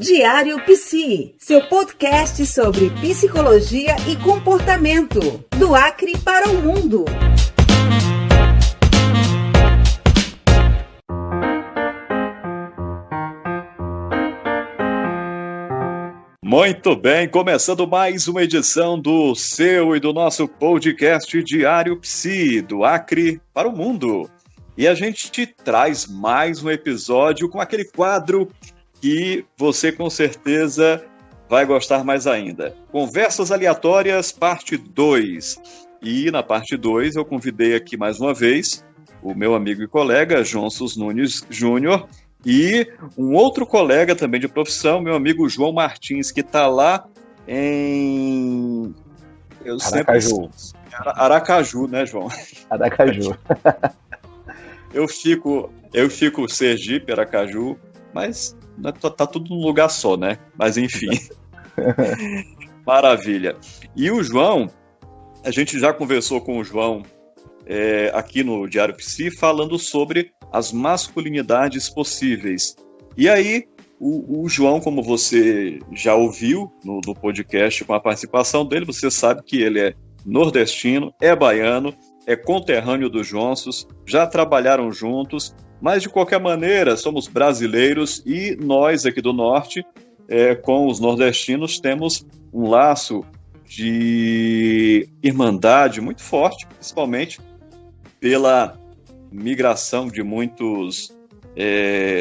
Diário Psi, seu podcast sobre psicologia e comportamento, do Acre para o mundo. Muito bem, começando mais uma edição do seu e do nosso podcast Diário Psi, do Acre para o mundo. E a gente te traz mais um episódio com aquele quadro que você com certeza vai gostar mais ainda. Conversas Aleatórias, parte 2. E na parte 2 eu convidei aqui mais uma vez o meu amigo e colega Johnson Nunes Júnior e um outro colega também de profissão, meu amigo João Martins, que está lá em... Aracaju. Aracaju, né, João? Aracaju. Eu fico Sergipe, Aracaju, mas tá tudo num lugar só, né? Mas enfim. Maravilha. E o João, a gente já conversou com o João aqui no Diário Psi, falando sobre as masculinidades possíveis. E aí, o João, como você já ouviu no podcast com a participação dele, você sabe que ele é nordestino, é baiano, é conterrâneo dos Johnsons, já trabalharam juntos, mas de qualquer maneira somos brasileiros e nós aqui do Norte, com os nordestinos, temos um laço de irmandade muito forte, principalmente pela migração de muitos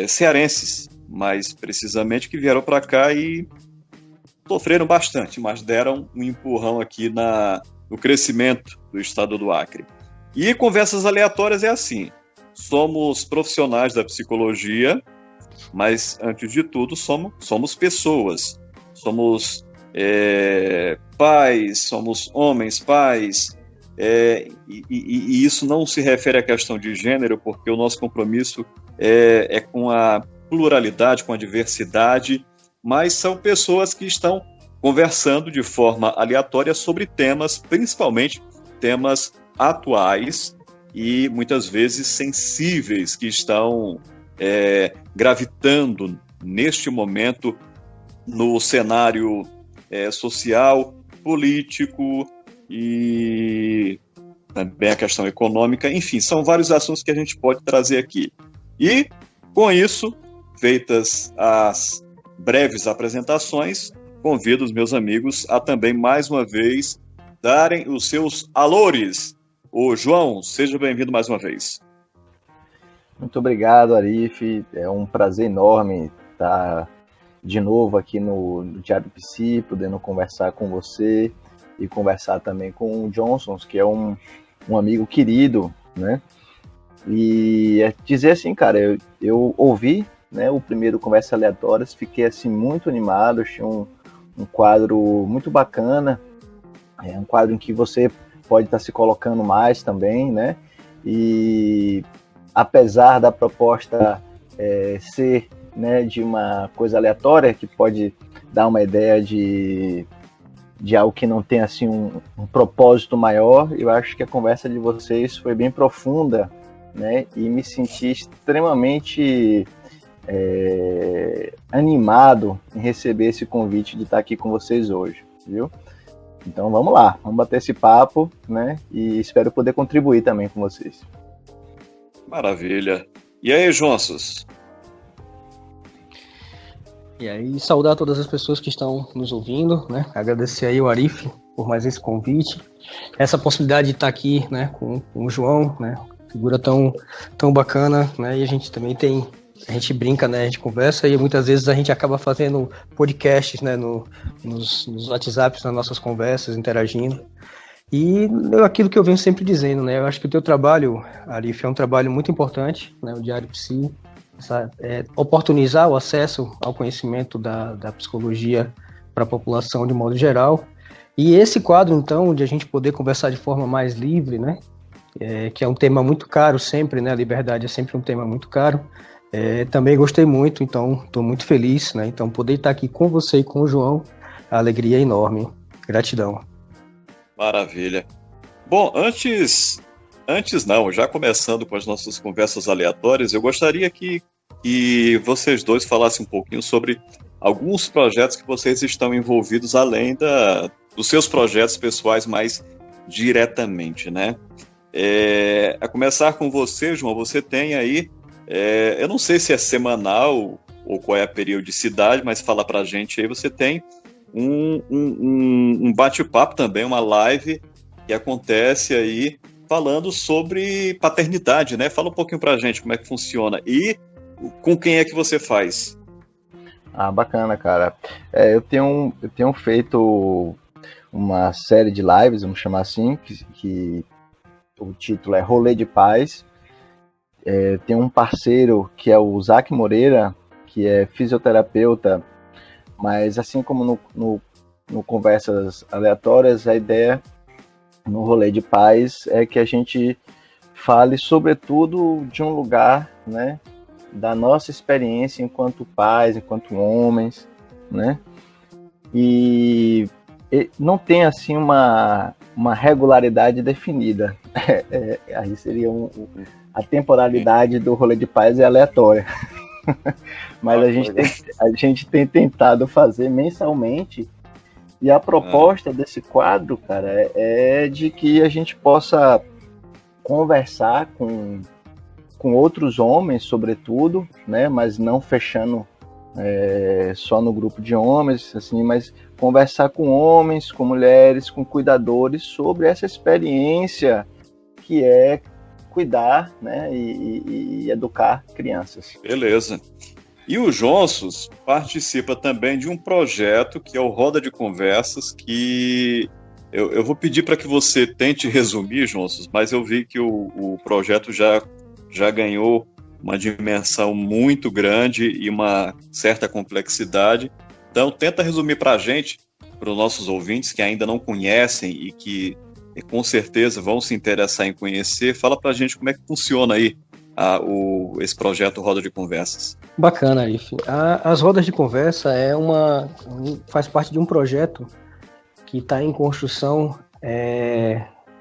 cearenses, mais precisamente, que vieram para cá e sofreram bastante, mas deram um empurrão aqui no crescimento do estado do Acre. E Conversas Aleatórias é assim, somos profissionais da psicologia, mas antes de tudo somos pessoas, somos pais, somos homens, pais, e isso não se refere à questão de gênero, porque o nosso compromisso é com a pluralidade, com a diversidade, mas são pessoas que estão conversando de forma aleatória sobre temas, principalmente temas atuais e muitas vezes sensíveis, que estão gravitando neste momento no cenário social, político e também a questão econômica. Enfim, são vários assuntos que a gente pode trazer aqui. E, com isso, feitas as breves apresentações, convido os meus amigos a também, mais uma vez, darem os seus alores. Ô, João, seja bem-vindo mais uma vez. Muito obrigado, Arif. É um prazer enorme estar de novo aqui no Diário Psi, podendo conversar com você e conversar também com o Johnson, que é um amigo querido, né? E dizer assim, cara, eu ouvi, né, o primeiro Conversas Aleatórias, fiquei assim muito animado, achei um quadro muito bacana, um quadro em que você pode estar se colocando mais também, né? E apesar da proposta ser, né, de uma coisa aleatória, que pode dar uma ideia de algo que não tem assim um propósito maior, eu acho que a conversa de vocês foi bem profunda, né? E me senti extremamente animado em receber esse convite de estar aqui com vocês hoje, viu? Então vamos lá, vamos bater esse papo, né? E espero poder contribuir também com vocês. Maravilha. E aí, Johnsons? E aí, saudar todas as pessoas que estão nos ouvindo, né? Agradecer aí o Arif por mais esse convite, essa possibilidade de estar aqui, né, com o João, né? Figura tão bacana, né? E a gente também a gente brinca, né? A gente conversa e muitas vezes a gente acaba fazendo podcasts, né? Nos WhatsApps, nas nossas conversas, interagindo. E aquilo que eu venho sempre dizendo, né? Eu acho que o teu trabalho, Arif, é um trabalho muito importante, né? O Diário Psi, oportunizar o acesso ao conhecimento da psicologia para a população de modo geral. E esse quadro, então, de a gente poder conversar de forma mais livre, né? Que é um tema muito caro sempre, né? A liberdade é sempre um tema muito caro. Também gostei muito, então estou muito feliz, né? Então poder estar aqui com você e com o João, a alegria é enorme. Gratidão. Maravilha. Bom, antes não, já começando com as nossas conversas aleatórias, eu gostaria que vocês dois falassem um pouquinho sobre alguns projetos que vocês estão envolvidos além dos seus projetos pessoais mais diretamente, né? A começar com você, João, você tem aí, eu não sei se é semanal ou qual é a periodicidade, mas fala pra gente aí, você tem um bate-papo também, uma live que acontece aí falando sobre paternidade, né? Fala um pouquinho pra gente como é que funciona e com quem é que você faz. Bacana, cara. Eu tenho feito uma série de lives, vamos chamar assim, que o título é Rolê de Paz. Tem um parceiro que é o Zac Moreira, que é fisioterapeuta, mas assim como no Conversas Aleatórias, a ideia no Rolê de Paz é que a gente fale sobretudo de um lugar, né, da nossa experiência enquanto pais, enquanto homens, né, e não tem assim uma regularidade definida. Aí seria a temporalidade do Rolê de Paz é aleatória. Mas a gente tem tentado fazer mensalmente, e a proposta desse quadro, cara, é de que a gente possa conversar com outros homens, sobretudo, né, mas não fechando só no grupo de homens, assim, mas conversar com homens, com mulheres, com cuidadores sobre essa experiência que é cuidar, né, e educar crianças. Beleza. E o Jonsos participa também de um projeto que é o Roda de Conversas, que eu vou pedir para que você tente resumir, Jonsos, mas eu vi que o projeto já ganhou uma dimensão muito grande e uma certa complexidade. Então, tenta resumir para a gente, para os nossos ouvintes que ainda não conhecem e que com certeza vão se interessar em conhecer. Fala para a gente como é que funciona aí esse projeto Roda de Conversas. Bacana, Arif. As Rodas de Conversa faz parte de um projeto que está em construção,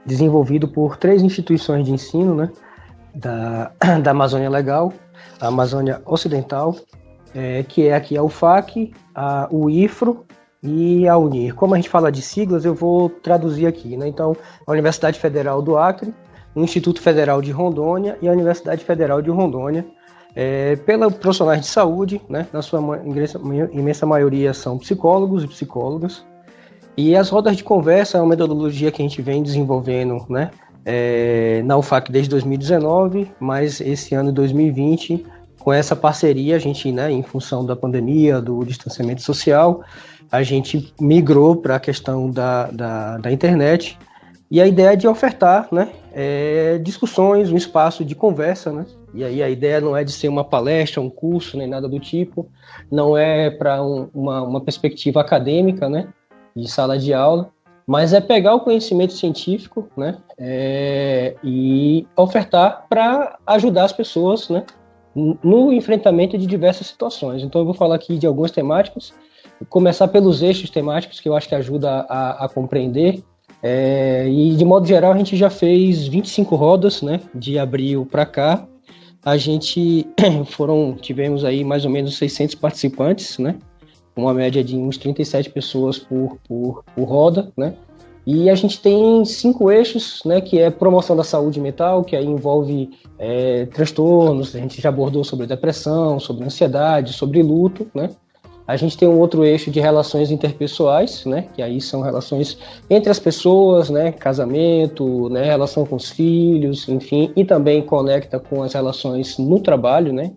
desenvolvido por 3 instituições de ensino, né, da Amazônia Legal, a Amazônia Ocidental, que é aqui a UFAC, o IFRO e a UNIR. Como a gente fala de siglas, eu vou traduzir aqui, né? Então, a Universidade Federal do Acre, o Instituto Federal de Rondônia e a Universidade Federal de Rondônia, pela profissionais de saúde, né? Na sua imensa maioria são psicólogos e psicólogas. E as rodas de conversa é uma metodologia que a gente vem desenvolvendo, né? Na UFAC desde 2019, mas esse ano 2020, com essa parceria, a gente, né, em função da pandemia, do distanciamento social, a gente migrou para a questão da internet. E a ideia é de ofertar, né, discussões, um espaço de conversa, né? E aí a ideia não é de ser uma palestra, um curso, nem nada do tipo, não é para uma perspectiva acadêmica, né, de sala de aula, mas é pegar o conhecimento científico, né, e ofertar para ajudar as pessoas, né, no enfrentamento de diversas situações. Então eu vou falar aqui de algumas temáticas, começar pelos eixos temáticos que eu acho que ajuda a compreender. E de modo geral a gente já fez 25 rodas, né, de abril para cá. A gente tivemos aí mais ou menos 600 participantes, né, uma média de uns 37 pessoas por roda, né, e a gente tem 5 eixos, né, que é promoção da saúde mental, que aí envolve transtornos. A gente já abordou sobre depressão, sobre ansiedade, sobre luto, né. A gente tem um outro eixo de relações interpessoais, né, que aí são relações entre as pessoas, né, casamento, né, relação com os filhos, enfim, e também conecta com as relações no trabalho, né.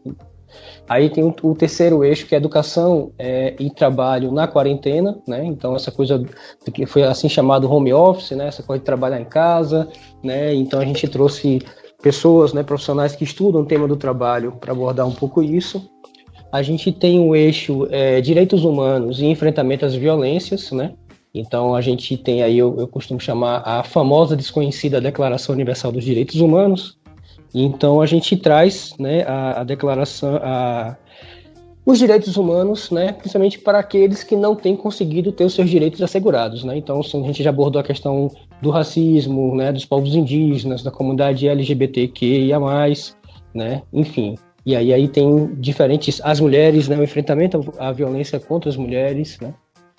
Aí tem o terceiro eixo, que é educação e trabalho na quarentena, né, então essa coisa que foi assim chamado home office, né, essa coisa de trabalhar em casa, né, então a gente trouxe pessoas, né, profissionais que estudam o tema do trabalho para abordar um pouco isso. A gente tem o eixo direitos humanos e enfrentamento às violências, né? Então a gente tem aí, eu costumo chamar a famosa desconhecida Declaração Universal dos Direitos Humanos. Então a gente traz, né, a declaração, os direitos humanos, né, principalmente para aqueles que não têm conseguido ter os seus direitos assegurados, né? Então a gente já abordou a questão do racismo, né, dos povos indígenas, da comunidade LGBTQIA+, né? Enfim. E aí tem diferentes, as mulheres, né, o enfrentamento à violência contra as mulheres, né,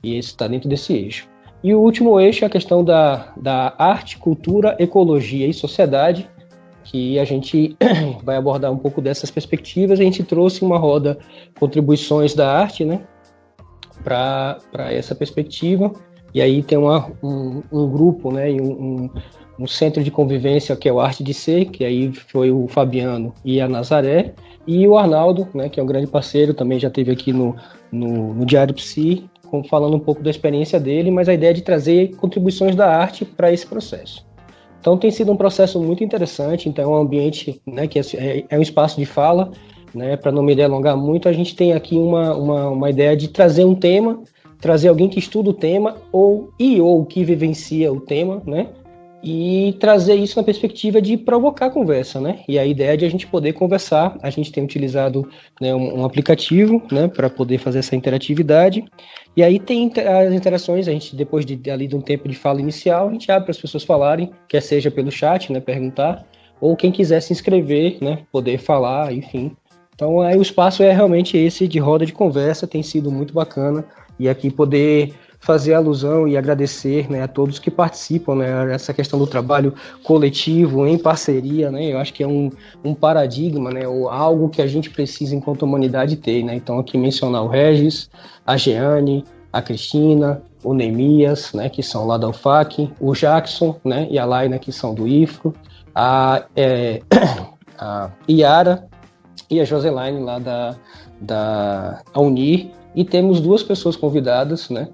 e esse está dentro desse eixo. E o último eixo é a questão da arte, cultura, ecologia e sociedade, que a gente vai abordar um pouco dessas perspectivas. A gente trouxe uma roda contribuições da arte, né, para essa perspectiva, e aí tem um grupo, né, e um centro de convivência que é o Arte de Ser, que aí foi o Fabiano e a Nazaré, e o Arnaldo, né, que é um grande parceiro, também já esteve aqui no Diário Psi, falando um pouco da experiência dele, mas a ideia é de trazer contribuições da arte para esse processo. Então tem sido um processo muito interessante, então é um ambiente, né, que é um espaço de fala, né, para não me delongar muito, a gente tem aqui uma ideia de trazer um tema, trazer alguém que estuda o tema ou que vivencia o tema, né, e trazer isso na perspectiva de provocar conversa, né? E a ideia é de a gente poder conversar. A gente tem utilizado, né, um aplicativo, né, para poder fazer essa interatividade. E aí tem as interações, a gente, depois ali de um tempo de fala inicial, a gente abre para as pessoas falarem, quer seja pelo chat, né, perguntar, ou quem quiser se inscrever, né, poder falar, enfim. Então aí o espaço é realmente esse de roda de conversa, tem sido muito bacana. E aqui poder fazer alusão e agradecer, né, a todos que participam, né, essa questão do trabalho coletivo, em parceria, né, eu acho que é um paradigma, né, ou algo que a gente precisa enquanto humanidade ter, né, então aqui mencionar o Regis, a Jeane, a Cristina, o Neemias, né, que são lá da UFAC, o Jackson, né, e a Laina, que são do IFCO, a Iara e a Joselaine lá da Unir, e temos 2 pessoas convidadas, né,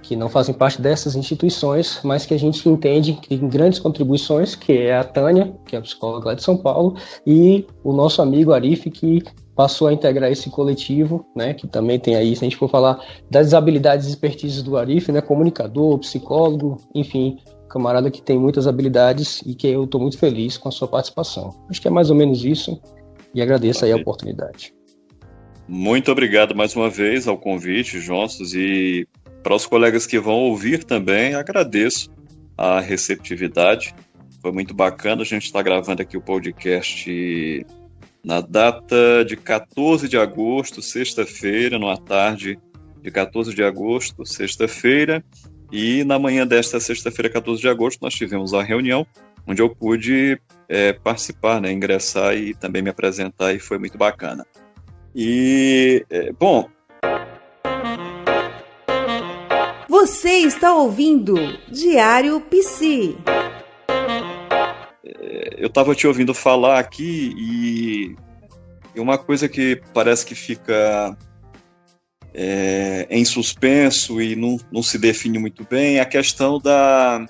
que não fazem parte dessas instituições, mas que a gente entende que tem grandes contribuições, que é a Tânia, que é a psicóloga lá de São Paulo, e o nosso amigo Arif, que passou a integrar esse coletivo, né, que também tem aí, se a gente for falar das habilidades e expertises do Arif, né, comunicador, psicólogo, enfim, camarada que tem muitas habilidades e que eu estou muito feliz com a sua participação. Acho que é mais ou menos isso, e agradeço aí a oportunidade. Muito obrigado mais uma vez ao convite, Jonsos, e para os colegas que vão ouvir também, agradeço a receptividade. Foi muito bacana. A gente está gravando aqui o podcast na data de 14 de agosto, sexta-feira, numa tarde de 14 de agosto, sexta-feira. E na manhã desta sexta-feira, 14 de agosto, nós tivemos a reunião onde eu pude participar, né, ingressar e também me apresentar, e foi muito bacana. E, bom... Você está ouvindo Diário Psi. Eu estava te ouvindo falar aqui e uma coisa que parece que fica em suspenso e não se define muito bem é a questão da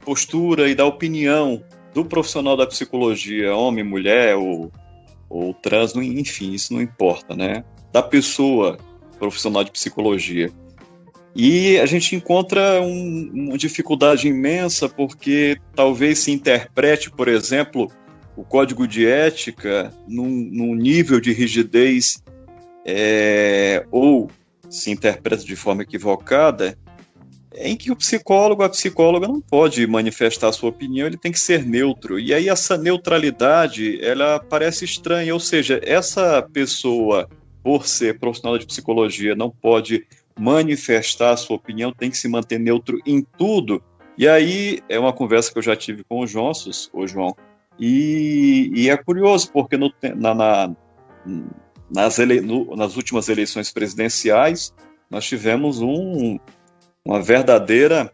postura e da opinião do profissional da psicologia, homem, mulher ou trans, enfim, isso não importa, né? Da pessoa profissional de psicologia. E a gente encontra uma dificuldade imensa porque talvez se interprete, por exemplo, o código de ética num nível de rigidez ou se interpreta de forma equivocada, em que o psicólogo, a psicóloga não pode manifestar a sua opinião, ele tem que ser neutro. E aí essa neutralidade, ela parece estranha, ou seja, essa pessoa, por ser profissional de psicologia, não pode manifestar a sua opinião, tem que se manter neutro em tudo. E aí é uma conversa que eu já tive com o Jonsos, o João, e é curioso, porque nas últimas eleições presidenciais, nós tivemos uma verdadeira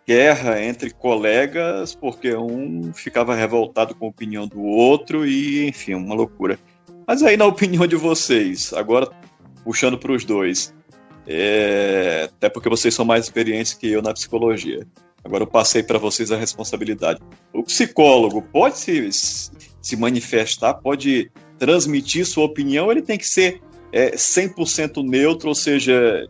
guerra entre colegas, porque um ficava revoltado com a opinião do outro e, enfim, uma loucura. Mas aí, na opinião de vocês, agora puxando para os dois, até porque vocês são mais experientes que eu na psicologia, agora eu passei para vocês a responsabilidade. O psicólogo pode se manifestar, pode transmitir sua opinião, ele tem que ser 100% neutro, ou seja,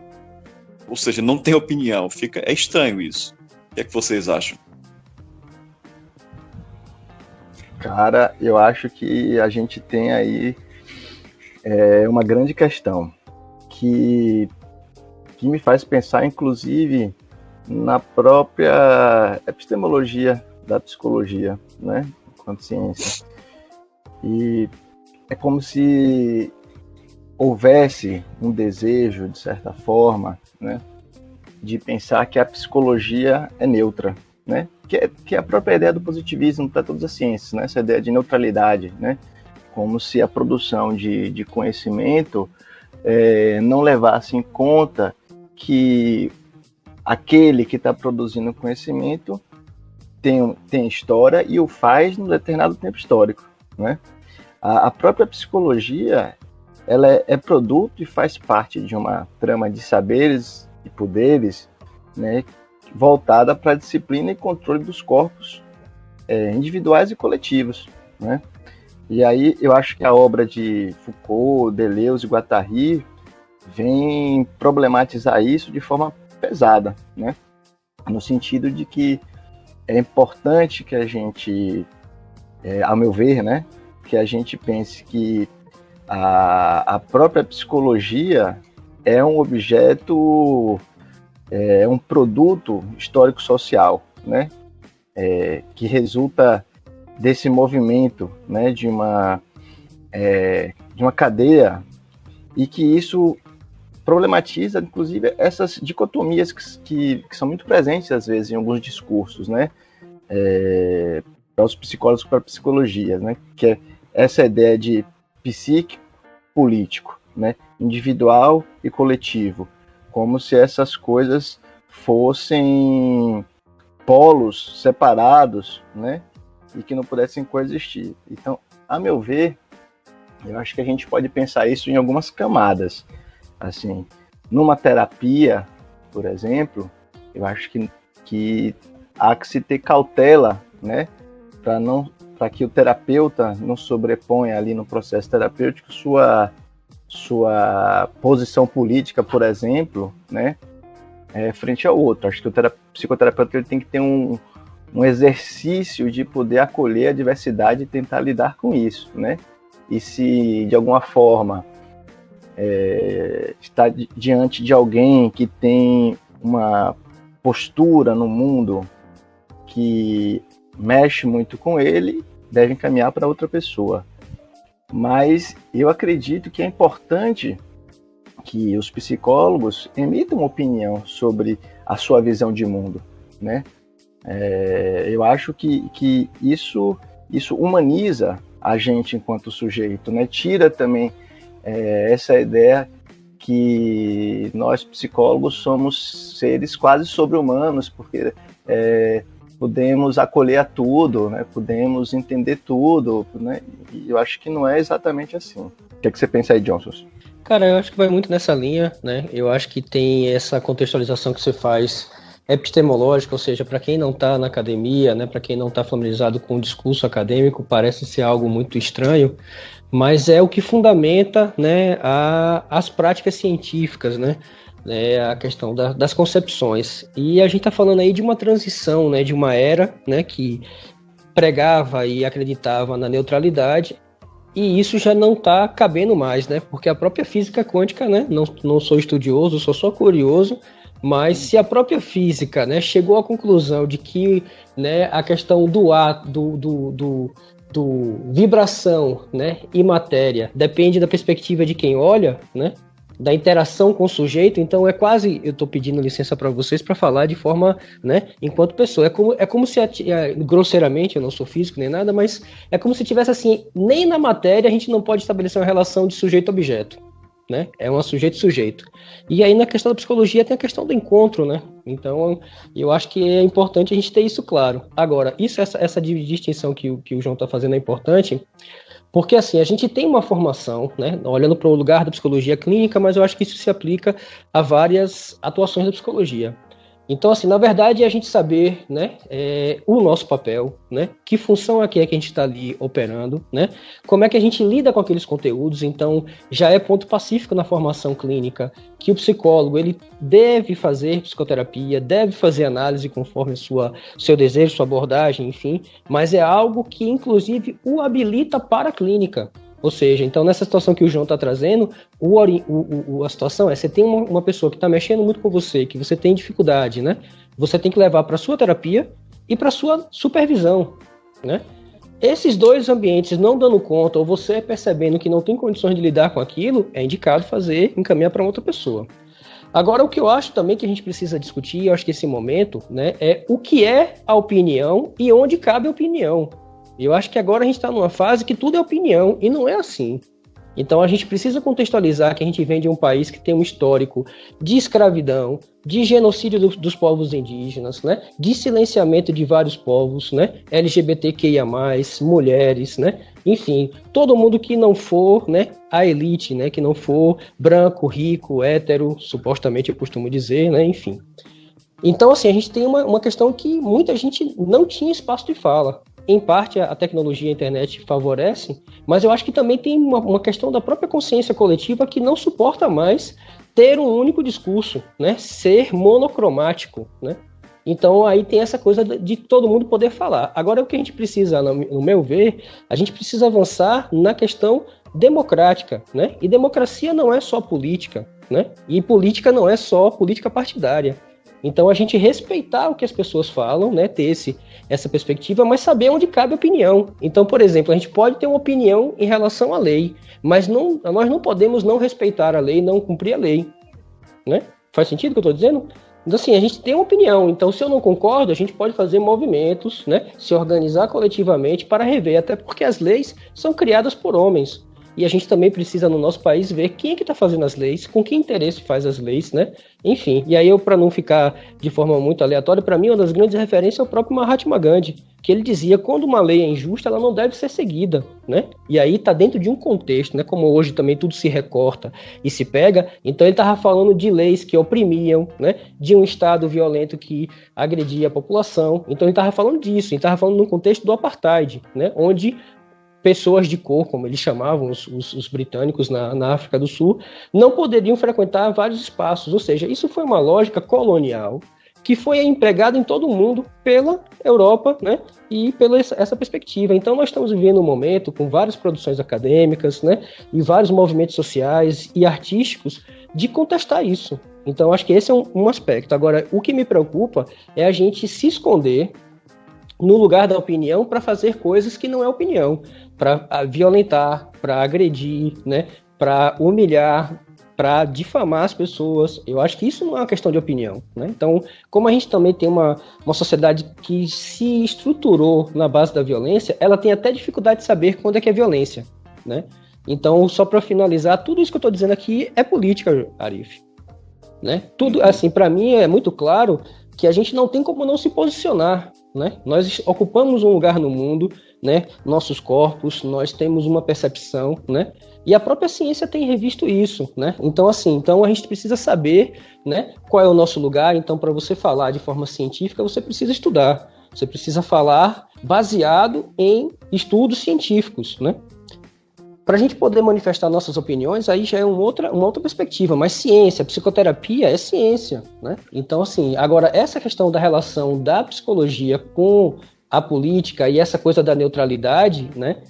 não tem opinião. É estranho isso. O que é que vocês acham? Cara, eu acho que a gente tem aí uma grande questão que me faz pensar, inclusive, na própria epistemologia da psicologia, né? enquanto ciência. E é como se houvesse um desejo, de certa forma, né, de pensar que a psicologia é neutra, né, que é a própria ideia do positivismo para todas as ciências, né, essa ideia de neutralidade, né, como se a produção de conhecimento não levasse em conta que aquele que está produzindo conhecimento tem história e o faz num determinado tempo histórico, né? A própria psicologia, ela é produto e faz parte de uma trama de saberes e poderes, né, voltada para a disciplina e controle dos corpos individuais e coletivos, né? E aí eu acho que a obra de Foucault, Deleuze e Guattari vem problematizar isso de forma pesada, né? No sentido de que é importante que a gente, ao meu ver, né, que a gente pense que a própria psicologia é um objeto, um produto histórico-social, né, que resulta desse movimento, né, de uma cadeia, e que isso problematiza, inclusive, essas dicotomias que são muito presentes, às vezes, em alguns discursos, né, para os psicólogos, para a psicologia, né, que é essa ideia de psíquico político, né, individual e coletivo, como se essas coisas fossem polos separados, né, e que não pudessem coexistir. Então, a meu ver, eu acho que a gente pode pensar isso em algumas camadas. Assim, numa terapia, por exemplo, eu acho que há que se ter cautela, né, para que o terapeuta não sobreponha ali no processo terapêutico sua posição política, por exemplo, né, frente ao outro. Acho que o psicoterapeuta ele tem que ter um exercício de poder acolher a diversidade e tentar lidar com isso, né? E se de alguma forma está diante de alguém que tem uma postura no mundo que mexe muito com ele, deve encaminhar para outra pessoa. Mas eu acredito que é importante que os psicólogos emitam opinião sobre a sua visão de mundo, né? Eu acho que isso humaniza a gente enquanto sujeito, né? Tira também essa ideia que nós psicólogos somos seres quase sobre-humanos, porque podemos acolher a tudo, né? Podemos entender tudo, né? E eu acho que não é exatamente assim. O que você pensa aí, Johnson? Cara, eu acho que vai muito nessa linha, né? Eu acho que tem essa contextualização que você faz epistemológica, ou seja, para quem não está na academia, né, para quem não está familiarizado com o discurso acadêmico, parece ser algo muito estranho, mas é o que fundamenta, né, as práticas científicas, né, a questão das concepções. E a gente está falando aí de uma transição, né, de uma era, né, que pregava e acreditava na neutralidade, e isso já não está cabendo mais, né, porque a própria física quântica, né, não sou estudioso, sou só curioso, mas se a própria física, né, chegou à conclusão de que, né, a questão do vibração, né, e matéria depende da perspectiva de quem olha, né, da interação com o sujeito, então eu estou pedindo licença para vocês para falar de forma, né, enquanto pessoa. É como se, grosseiramente, eu não sou físico nem nada, mas é como se tivesse assim, nem na matéria a gente não pode estabelecer uma relação de sujeito-objeto. Né? É um sujeito-sujeito. E aí na questão da psicologia tem a questão do encontro, né? Então eu acho que é importante a gente ter isso claro. Agora, essa distinção que o João está fazendo é importante, porque assim, a gente tem uma formação, né? Olhando para o lugar da psicologia clínica, mas eu acho que isso se aplica a várias atuações da psicologia. Então, assim, na verdade, é a gente saber, né, o nosso papel, né, que função é que a gente está ali operando, né, como é que a gente lida com aqueles conteúdos. Então, já é ponto pacífico na formação clínica que o psicólogo, ele deve fazer psicoterapia, deve fazer análise conforme seu desejo, sua abordagem, enfim, mas é algo que, inclusive, o habilita para a clínica. Ou seja, então nessa situação que o João está trazendo, a situação é, você tem uma pessoa que está mexendo muito com você, que você tem dificuldade, né? Você tem que levar para a sua terapia e para a sua supervisão, né? Esses dois ambientes não dando conta, ou você percebendo que não tem condições de lidar com aquilo, é indicado encaminhar para outra pessoa. Agora, o que eu acho também que a gente precisa discutir, eu acho que esse momento, né, é o que é a opinião e onde cabe a opinião. Eu acho que agora a gente está numa fase que tudo é opinião, e não é assim. Então a gente precisa contextualizar que a gente vem de um país que tem um histórico de escravidão, de genocídio dos povos indígenas, né? De silenciamento de vários povos, né? LGBTQIA+, mulheres, né? Enfim, todo mundo que não for, né, a elite, né? Que não for branco, rico, hétero, supostamente eu costumo dizer, né? Enfim. Então, assim, a gente tem uma questão que muita gente não tinha espaço de fala. Em parte, a tecnologia e a internet favorecem, mas eu acho que também tem uma questão da própria consciência coletiva que não suporta mais ter um único discurso, né? Ser monocromático, né? Então, aí tem essa coisa de todo mundo poder falar. Agora, o que a gente precisa, no meu ver, a gente precisa avançar na questão democrática, né? E democracia não é só política, né? E política não é só política partidária. Então, a gente respeitar o que as pessoas falam, né, ter essa perspectiva, mas saber onde cabe a opinião. Então, por exemplo, a gente pode ter uma opinião em relação à lei, mas nós não podemos não respeitar a lei, não cumprir a lei. Né? Faz sentido o que eu estou dizendo? Então, assim, a gente tem uma opinião. Então, se eu não concordo, a gente pode fazer movimentos, né, se organizar coletivamente para rever, até porque as leis são criadas por homens. E a gente também precisa, no nosso país, ver quem é que está fazendo as leis, com que interesse faz as leis, né? Enfim, e aí para não ficar de forma muito aleatória, para mim uma das grandes referências é o próprio Mahatma Gandhi, que ele dizia, quando uma lei é injusta, ela não deve ser seguida, né? E aí está dentro de um contexto, né? Como hoje também tudo se recorta e se pega, então ele estava falando de leis que oprimiam, né? De um Estado violento que agredia a população, então ele estava falando disso, ele estava falando no contexto do apartheid, né? Onde pessoas de cor, como eles chamavam os britânicos na África do Sul, não poderiam frequentar vários espaços, ou seja, isso foi uma lógica colonial que foi empregada em todo o mundo pela Europa, né, e pela essa perspectiva. Então nós estamos vivendo um momento com várias produções acadêmicas, né, e vários movimentos sociais e artísticos de contestar isso. Então acho que esse é um aspecto. Agora, o que me preocupa é a gente se esconder no lugar da opinião para fazer coisas que não é opinião, para violentar, para agredir, né, para humilhar, para difamar as pessoas. Eu acho que isso não é uma questão de opinião, né? Então, como a gente também tem uma sociedade que se estruturou na base da violência, ela tem até dificuldade de saber quando é que é violência, né? Então, só para finalizar, tudo isso que eu estou dizendo aqui é política, Arif, né? Tudo, assim, para mim é muito claro que a gente não tem como não se posicionar, né? Nós ocupamos um lugar no mundo, né? Nossos corpos, nós temos uma percepção, né? E a própria ciência tem revisto isso, né? Então, assim, a gente precisa saber, né, qual é o nosso lugar. Então, para você falar de forma científica, você precisa estudar. Você precisa falar baseado em estudos científicos, né? Para a gente poder manifestar nossas opiniões, aí já é uma outra perspectiva, mas ciência, psicoterapia é ciência, né? Então, assim, agora, essa questão da relação da psicologia com a política e essa coisa da neutralidade, né?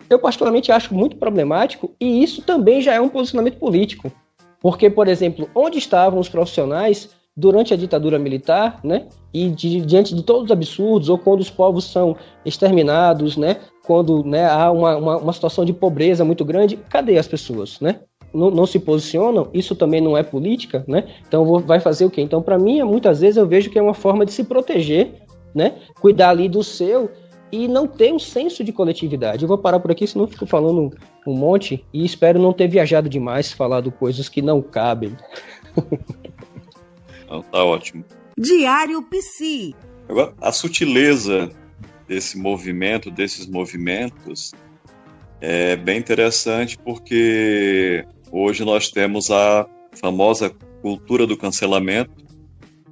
Eu particularmente acho muito problemático, e isso também já é um posicionamento político. Porque, por exemplo, onde estavam os profissionais durante a ditadura militar, né? E diante de todos os absurdos, ou quando os povos são exterminados, né? Quando, né, há uma situação de pobreza muito grande, cadê as pessoas, né? Não se posicionam, isso também não é política, né? Então vai fazer o quê? Então, para mim, muitas vezes eu vejo que é uma forma de se proteger, né? Cuidar ali do seu e não ter um senso de coletividade. Eu vou parar por aqui, senão eu fico falando um monte, e espero não ter viajado demais, falado coisas que não cabem. Então, tá ótimo. Diário Psi. Agora, a sutileza desses movimentos é bem interessante, porque hoje nós temos a famosa cultura do cancelamento.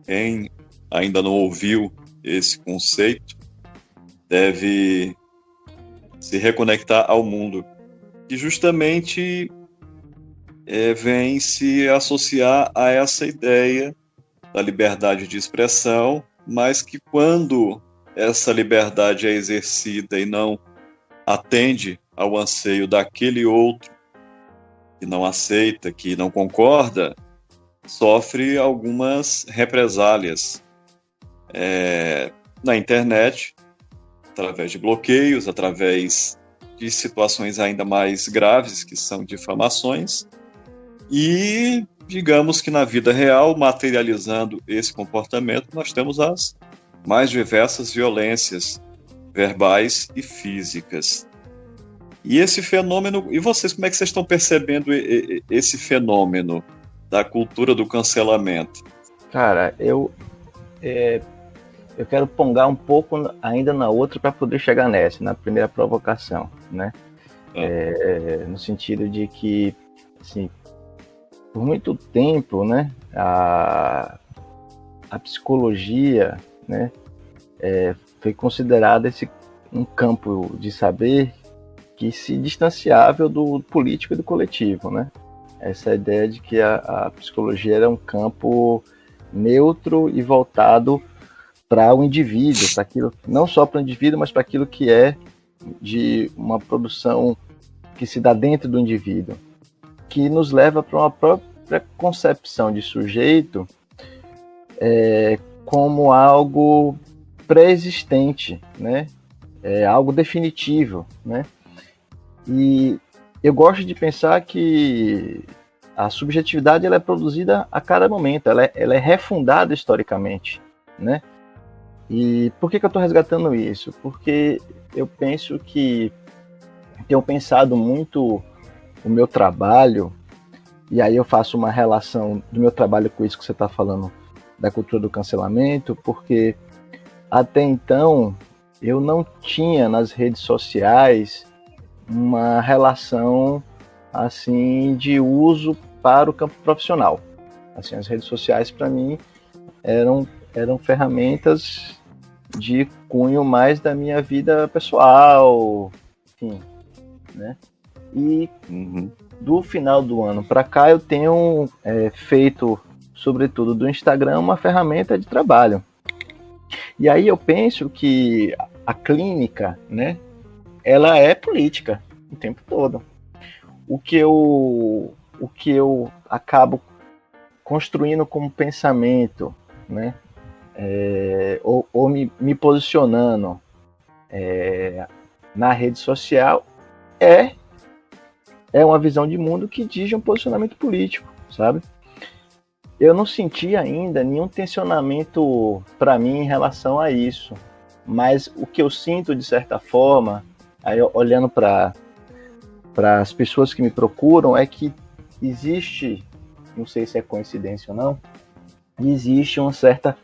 Quem ainda não ouviu esse conceito deve se reconectar ao mundo, que justamente vem se associar a essa ideia da liberdade de expressão, mas que quando essa liberdade é exercida e não atende ao anseio daquele outro que não aceita, que não concorda, sofre algumas represálias. Na internet através de bloqueios, através de situações ainda mais graves, que são difamações, e digamos que na vida real, materializando esse comportamento, nós temos as mais diversas violências verbais e físicas. E esse fenômeno, e vocês, como é que vocês estão percebendo esse fenômeno da cultura do cancelamento? Cara, eu quero pongar um pouco ainda na outra para poder chegar nessa, na primeira provocação, né? No sentido de que, assim, por muito tempo, né, a psicologia, né, foi considerada um campo de saber que se distanciava do político e do coletivo, né? Essa ideia de que a psicologia era um campo neutro e voltado para o indivíduo, para aquilo, não só para o indivíduo, mas para aquilo que é de uma produção que se dá dentro do indivíduo, que nos leva para uma própria concepção de sujeito como algo pré-existente, né? Algo definitivo, né? E eu gosto de pensar que a subjetividade ela é produzida a cada momento, ela é refundada historicamente, né? E por que eu estou resgatando isso? Porque eu penso que tenho pensado muito o meu trabalho, e aí eu faço uma relação do meu trabalho com isso que você está falando, da cultura do cancelamento, porque até então eu não tinha nas redes sociais uma relação assim de uso para o campo profissional. Assim, as redes sociais para mim eram ferramentas de cunho mais da minha vida pessoal, enfim, né? E do final do ano para cá eu tenho feito, sobretudo do Instagram, uma ferramenta de trabalho. E aí eu penso que a clínica, né, ela é política o tempo todo. O que eu acabo construindo como pensamento, né, ou me posicionando na rede social é uma visão de mundo que diz um posicionamento político, sabe? Eu não senti ainda nenhum tensionamento para mim em relação a isso, mas o que eu sinto de certa forma, aí olhando para as pessoas que me procuram, é que existe, não sei se é coincidência ou não, existe uma certa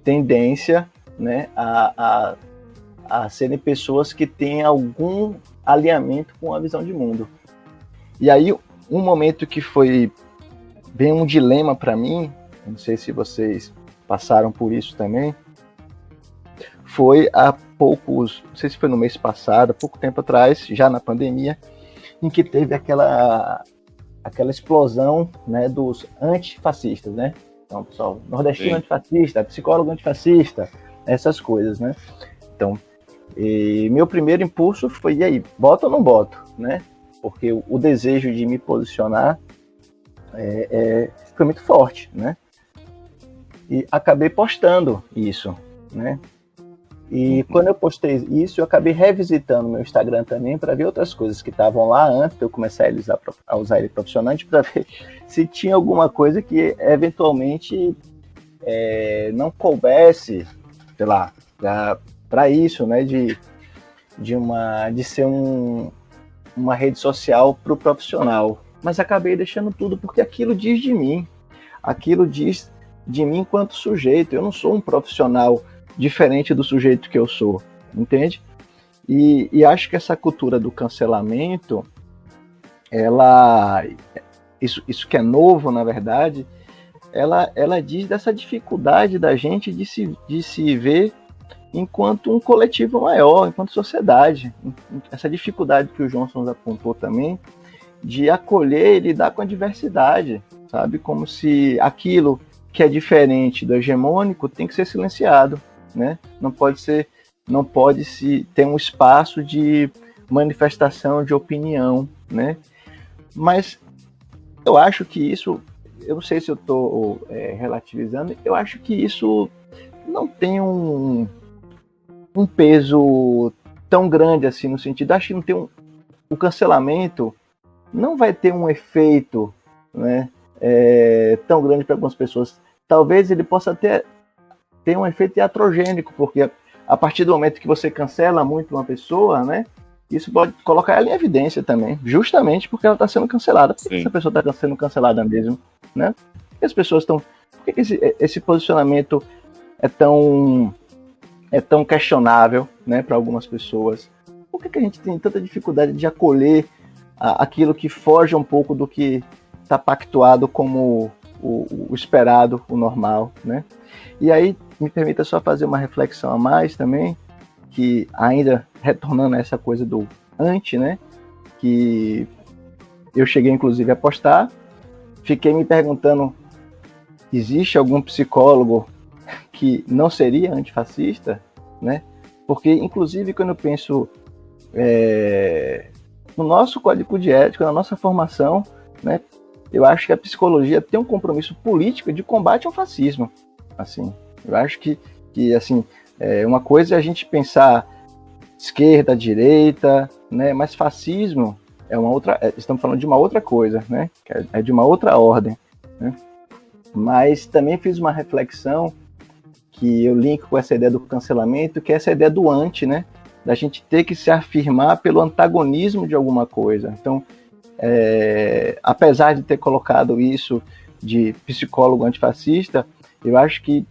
tendência, né, a serem pessoas que têm algum alinhamento com a visão de mundo. E aí, um momento que foi bem um dilema para mim, não sei se vocês passaram por isso também, foi há poucos, não sei se foi no mês passado, pouco tempo atrás, já na pandemia, em que teve aquela explosão, né, dos antifascistas, né? Então, pessoal, nordestino Sim. antifascista, psicólogo antifascista, essas coisas, né? Então, meu primeiro impulso foi, e aí, boto ou não boto, né? Porque o desejo de me posicionar foi muito forte, né? E acabei postando isso, né? E quando eu postei isso, eu acabei revisitando meu Instagram também para ver outras coisas que estavam lá antes de eu começar a usar ele profissionalmente, para ver se tinha alguma coisa que eventualmente não coubesse, sei lá, para isso, né, de ser uma rede social para o profissional. Mas acabei deixando tudo porque aquilo diz de mim. Aquilo diz de mim enquanto sujeito. Eu não sou um profissional diferente do sujeito que eu sou, entende? E acho que essa cultura do cancelamento, isso que é novo, na verdade, ela diz dessa dificuldade da gente de se ver enquanto um coletivo maior, enquanto sociedade. Essa dificuldade que o Johnson apontou também, de acolher e lidar com a diversidade, sabe? Como se aquilo que é diferente do hegemônico tem que ser silenciado, né? Não pode se ter um espaço de manifestação de opinião, né? Mas eu acho que isso, eu não sei se eu estou relativizando, eu acho que isso não tem um peso tão grande assim, no sentido, acho que não tem o cancelamento não vai ter um efeito, né, tão grande para algumas pessoas. Talvez ele possa ter um efeito iatrogênico, porque a partir do momento que você cancela muito uma pessoa, né, isso pode colocar ela em evidência também, justamente porque ela está sendo cancelada. Por que essa pessoa está sendo cancelada mesmo? Né? Por que as pessoas estão... Por que esse posicionamento é tão questionável, né, para algumas pessoas? Por que a gente tem tanta dificuldade de acolher aquilo que foge um pouco do que está pactuado como o esperado, o normal, né? E aí, me permita só fazer uma reflexão a mais também, que ainda retornando a essa coisa do anti, né? Que eu cheguei inclusive a postar, fiquei me perguntando, existe algum psicólogo que não seria antifascista, né? Porque inclusive quando eu penso no nosso código de ética, na nossa formação, né? Eu acho que a psicologia tem um compromisso político de combate ao fascismo, assim. Eu acho que assim, uma coisa é a gente pensar esquerda, direita, né? Mas fascismo é uma outra, estamos falando de uma outra coisa, né? É de uma outra ordem, né? Mas também fiz uma reflexão que eu linko com essa ideia do cancelamento, que é essa ideia do anti, né? Da gente ter que se afirmar pelo antagonismo de alguma coisa. Então, apesar de ter colocado isso de psicólogo antifascista, eu acho que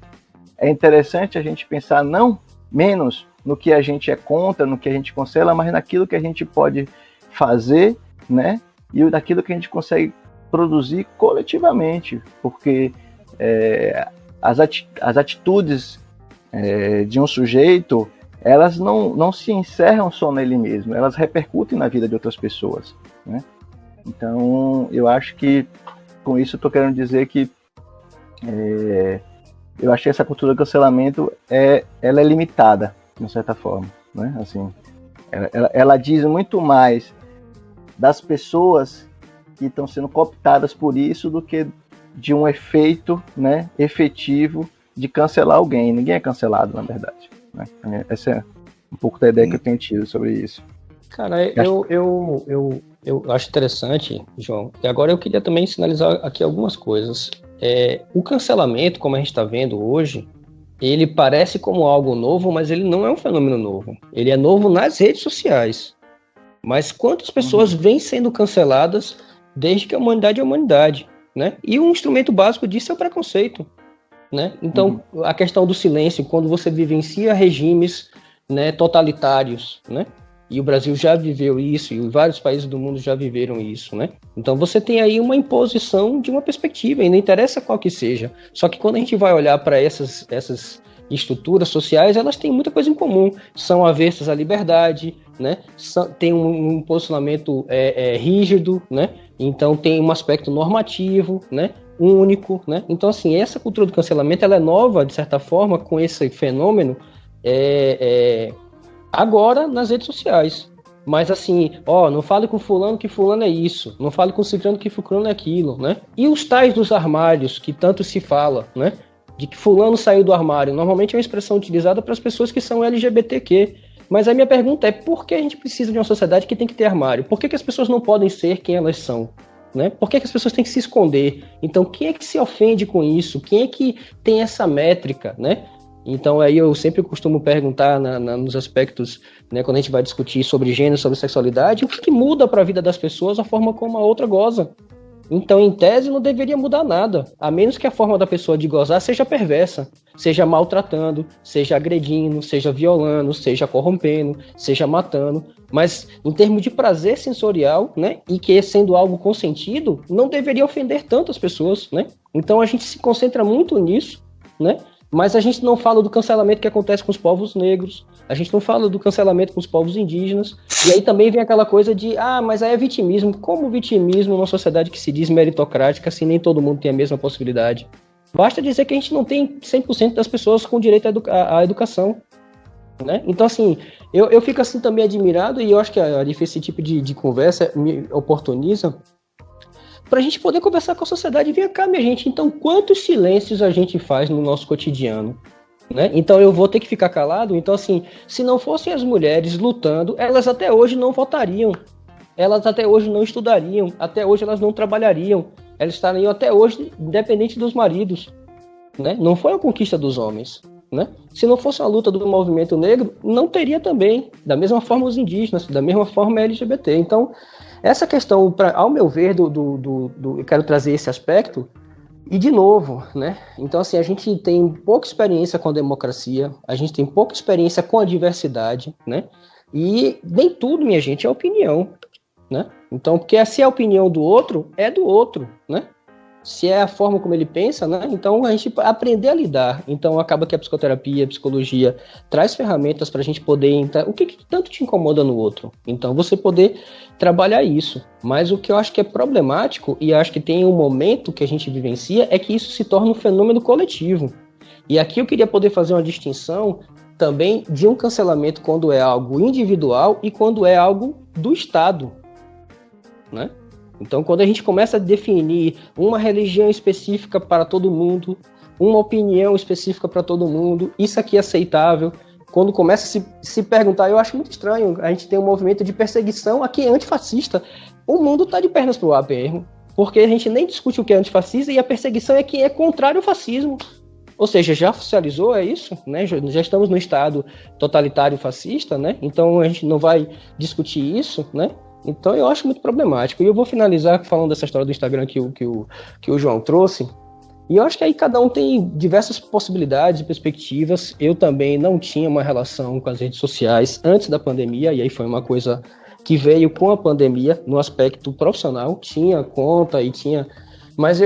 é interessante a gente pensar não menos no que a gente é contra, no que a gente cancela, mas naquilo que a gente pode fazer, né? E daquilo que a gente consegue produzir coletivamente, porque as atitudes de um sujeito, elas não se encerram só nele mesmo, elas repercutem na vida de outras pessoas, né? Então, eu acho que com isso eu estou querendo dizer que eu acho que essa cultura do cancelamento ela é limitada, de certa forma, né? Assim, ela diz muito mais das pessoas que estão sendo cooptadas por isso do que de um efeito, né, efetivo de cancelar alguém. Ninguém é cancelado, na verdade, né? Essa é um pouco da ideia que eu tenho tido sobre isso. Cara, eu acho interessante, João, e agora eu queria também sinalizar aqui algumas coisas. O cancelamento, como a gente está vendo hoje, ele parece como algo novo, mas ele não é um fenômeno novo. Ele é novo nas redes sociais. Mas quantas pessoas vêm sendo canceladas desde que a humanidade é a humanidade, né? E um instrumento básico disso é o preconceito, né? Então, a questão do silêncio, quando você vivencia regimes, né, totalitários, né? E o Brasil já viveu isso, e vários países do mundo já viveram isso, né? Então você tem aí uma imposição de uma perspectiva, e não interessa qual que seja. Só que quando a gente vai olhar para essas estruturas sociais, elas têm muita coisa em comum. São aversas à liberdade, né? Tem um posicionamento rígido, né? Então tem um aspecto normativo, né? Único, né? Então, assim, essa cultura do cancelamento, ela é nova, de certa forma, com esse fenômeno, agora nas redes sociais. Mas assim, não fale com fulano que fulano é isso, não fale com ciclano que fulano é aquilo, né? E os tais dos armários, que tanto se fala, né? De que fulano saiu do armário, normalmente é uma expressão utilizada para as pessoas que são LGBTQ. Mas a minha pergunta é, por que a gente precisa de uma sociedade que tem que ter armário? Por que as pessoas não podem ser quem elas são? Né? Por que as pessoas têm que se esconder? Então, quem é que se ofende com isso? Quem é que tem essa métrica, né? Então, aí eu sempre costumo perguntar nos aspectos, né, quando a gente vai discutir sobre gênero, sobre sexualidade, o que muda para a vida das pessoas a forma como a outra goza? Então, em tese, não deveria mudar nada, a menos que a forma da pessoa de gozar seja perversa, seja maltratando, seja agredindo, seja violando, seja corrompendo, seja matando. Mas, em termos de prazer sensorial, né, e que sendo algo consentido, não deveria ofender tantas pessoas, né? Então, a gente se concentra muito nisso, né? Mas a gente não fala do cancelamento que acontece com os povos negros, a gente não fala do cancelamento com os povos indígenas, e aí também vem aquela coisa de, mas aí é vitimismo. Como vitimismo numa sociedade que se diz meritocrática, se nem todo mundo tem a mesma possibilidade? Basta dizer que a gente não tem 100% das pessoas com direito à educação, né? Então, assim, eu fico assim também admirado, e eu acho que esse tipo de conversa me oportuniza para a gente poder conversar com a sociedade. Vem cá, minha gente, então quantos silêncios a gente faz no nosso cotidiano? né? Então eu vou ter que ficar calado. Então, assim, se não fossem as mulheres lutando, elas até hoje não votariam, elas até hoje não estudariam, até hoje elas não trabalhariam, elas estariam até hoje independente dos maridos, né? Não foi a conquista dos homens, né? Se não fosse a luta do movimento negro, não teria também, da mesma forma os indígenas, da mesma forma a LGBT. Então, essa questão, ao meu ver, eu quero trazer esse aspecto. E de novo, né? Então, assim, a gente tem pouca experiência com a democracia, a gente tem pouca experiência com a diversidade, né? E nem tudo, minha gente, é opinião, né? Então, porque se é a opinião do outro, é do outro, né? Se é a forma como ele pensa, né? Então a gente aprender a lidar. Então acaba que a psicoterapia, a psicologia traz ferramentas para a gente poder entrar. O que tanto te incomoda no outro? Então você poder trabalhar isso. Mas o que eu acho que é problemático, e acho que tem um momento que a gente vivencia, é que isso se torna um fenômeno coletivo. E aqui eu queria poder fazer uma distinção também de um cancelamento quando é algo individual e quando é algo do Estado, né? Então, quando a gente começa a definir uma religião específica para todo mundo, uma opinião específica para todo mundo, isso aqui é aceitável. Quando começa a se perguntar, eu acho muito estranho, a gente tem um movimento de perseguição aqui antifascista. O mundo está de pernas para o ar mesmo, porque a gente nem discute o que é antifascista e a perseguição é quem é contrário ao fascismo. Ou seja, já oficializou, é isso, né? Já estamos no estado totalitário fascista, né? Então a gente não vai discutir isso, né? Então eu acho muito problemático. E eu vou finalizar falando dessa história do Instagram que o João trouxe. E eu acho que aí cada um tem diversas possibilidades e perspectivas. Eu também não tinha uma relação com as redes sociais antes da pandemia, e aí foi uma coisa que veio com a pandemia no aspecto profissional. Tinha conta e tinha... Mas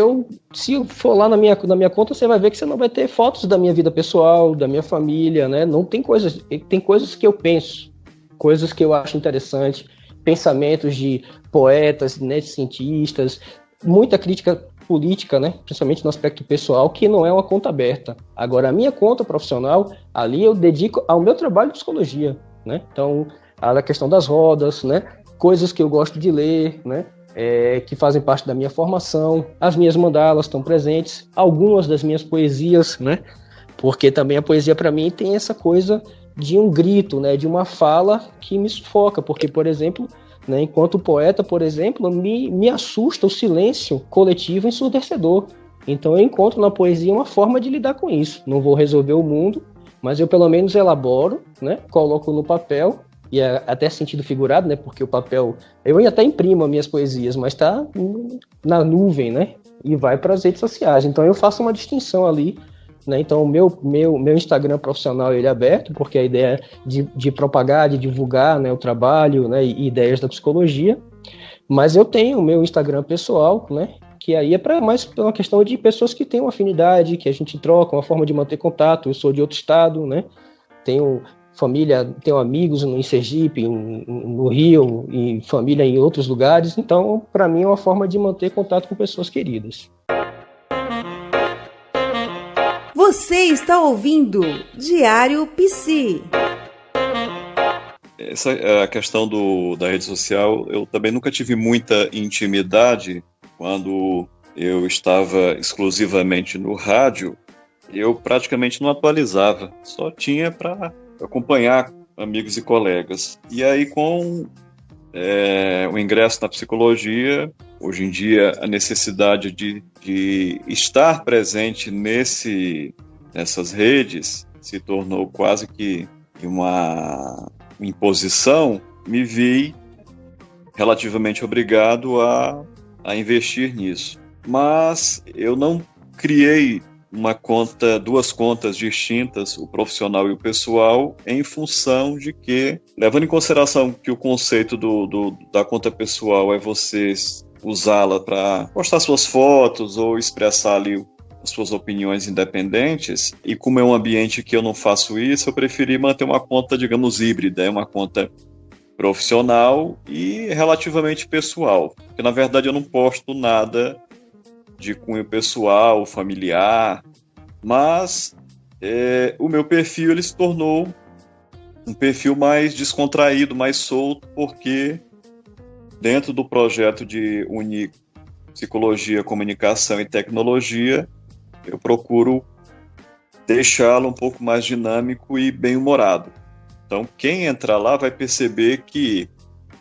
se for lá na minha conta, você vai ver que você não vai ter fotos da minha vida pessoal, da minha família, né? Não tem coisas... Tem coisas que eu penso, coisas que eu acho interessante, pensamentos de poetas, né, cientistas, muita crítica política, né, principalmente no aspecto pessoal, que não é uma conta aberta. Agora, a minha conta profissional, ali eu dedico ao meu trabalho de psicologia, né? Então, a questão das rodas, né, coisas que eu gosto de ler, né, que fazem parte da minha formação, as minhas mandalas estão presentes, algumas das minhas poesias, né, porque também a poesia para mim tem essa coisa de um grito, né, de uma fala que me sufoca, porque, por exemplo, né, enquanto poeta, por exemplo, me assusta o silêncio coletivo ensurdecedor. Então eu encontro na poesia uma forma de lidar com isso. Não vou resolver o mundo, mas eu pelo menos elaboro, né, coloco no papel, e é até sentido figurado, né, porque o papel, eu até imprimo as minhas poesias, mas está na nuvem, né, e vai para as redes sociais. Então eu faço uma distinção ali, né? Então, o meu Instagram profissional ele é aberto, porque a ideia é de propagar, de divulgar, né, o trabalho, né, e ideias da psicologia. Mas eu tenho o meu Instagram pessoal, né, que aí é mais uma questão de pessoas que têm uma afinidade, que a gente troca, uma forma de manter contato. Eu sou de outro estado, né, tenho família, tenho amigos em Sergipe, no Rio, e família em outros lugares. Então, para mim, é uma forma de manter contato com pessoas queridas. Você está ouvindo Diário Psi. Essa é a questão da rede social. Eu também nunca tive muita intimidade quando eu estava exclusivamente no rádio. Eu praticamente não atualizava, só tinha para acompanhar amigos e colegas. E aí, com o ingresso na psicologia, hoje em dia a necessidade de estar presente nessas redes se tornou quase que uma imposição, me vi relativamente obrigado a investir nisso. Mas eu não criei duas contas distintas, o profissional e o pessoal, em função de que, levando em consideração que o conceito da conta pessoal é você usá-la para postar suas fotos ou expressar ali as suas opiniões independentes, e como é um ambiente que eu não faço isso, eu preferi manter uma conta, digamos, híbrida, uma conta profissional e relativamente pessoal, porque na verdade eu não posto nada de cunho pessoal, familiar, mas o meu perfil ele se tornou um perfil mais descontraído, mais solto, porque dentro do projeto de unir psicologia, comunicação e tecnologia, eu procuro deixá-lo um pouco mais dinâmico e bem-humorado. Então, quem entrar lá vai perceber que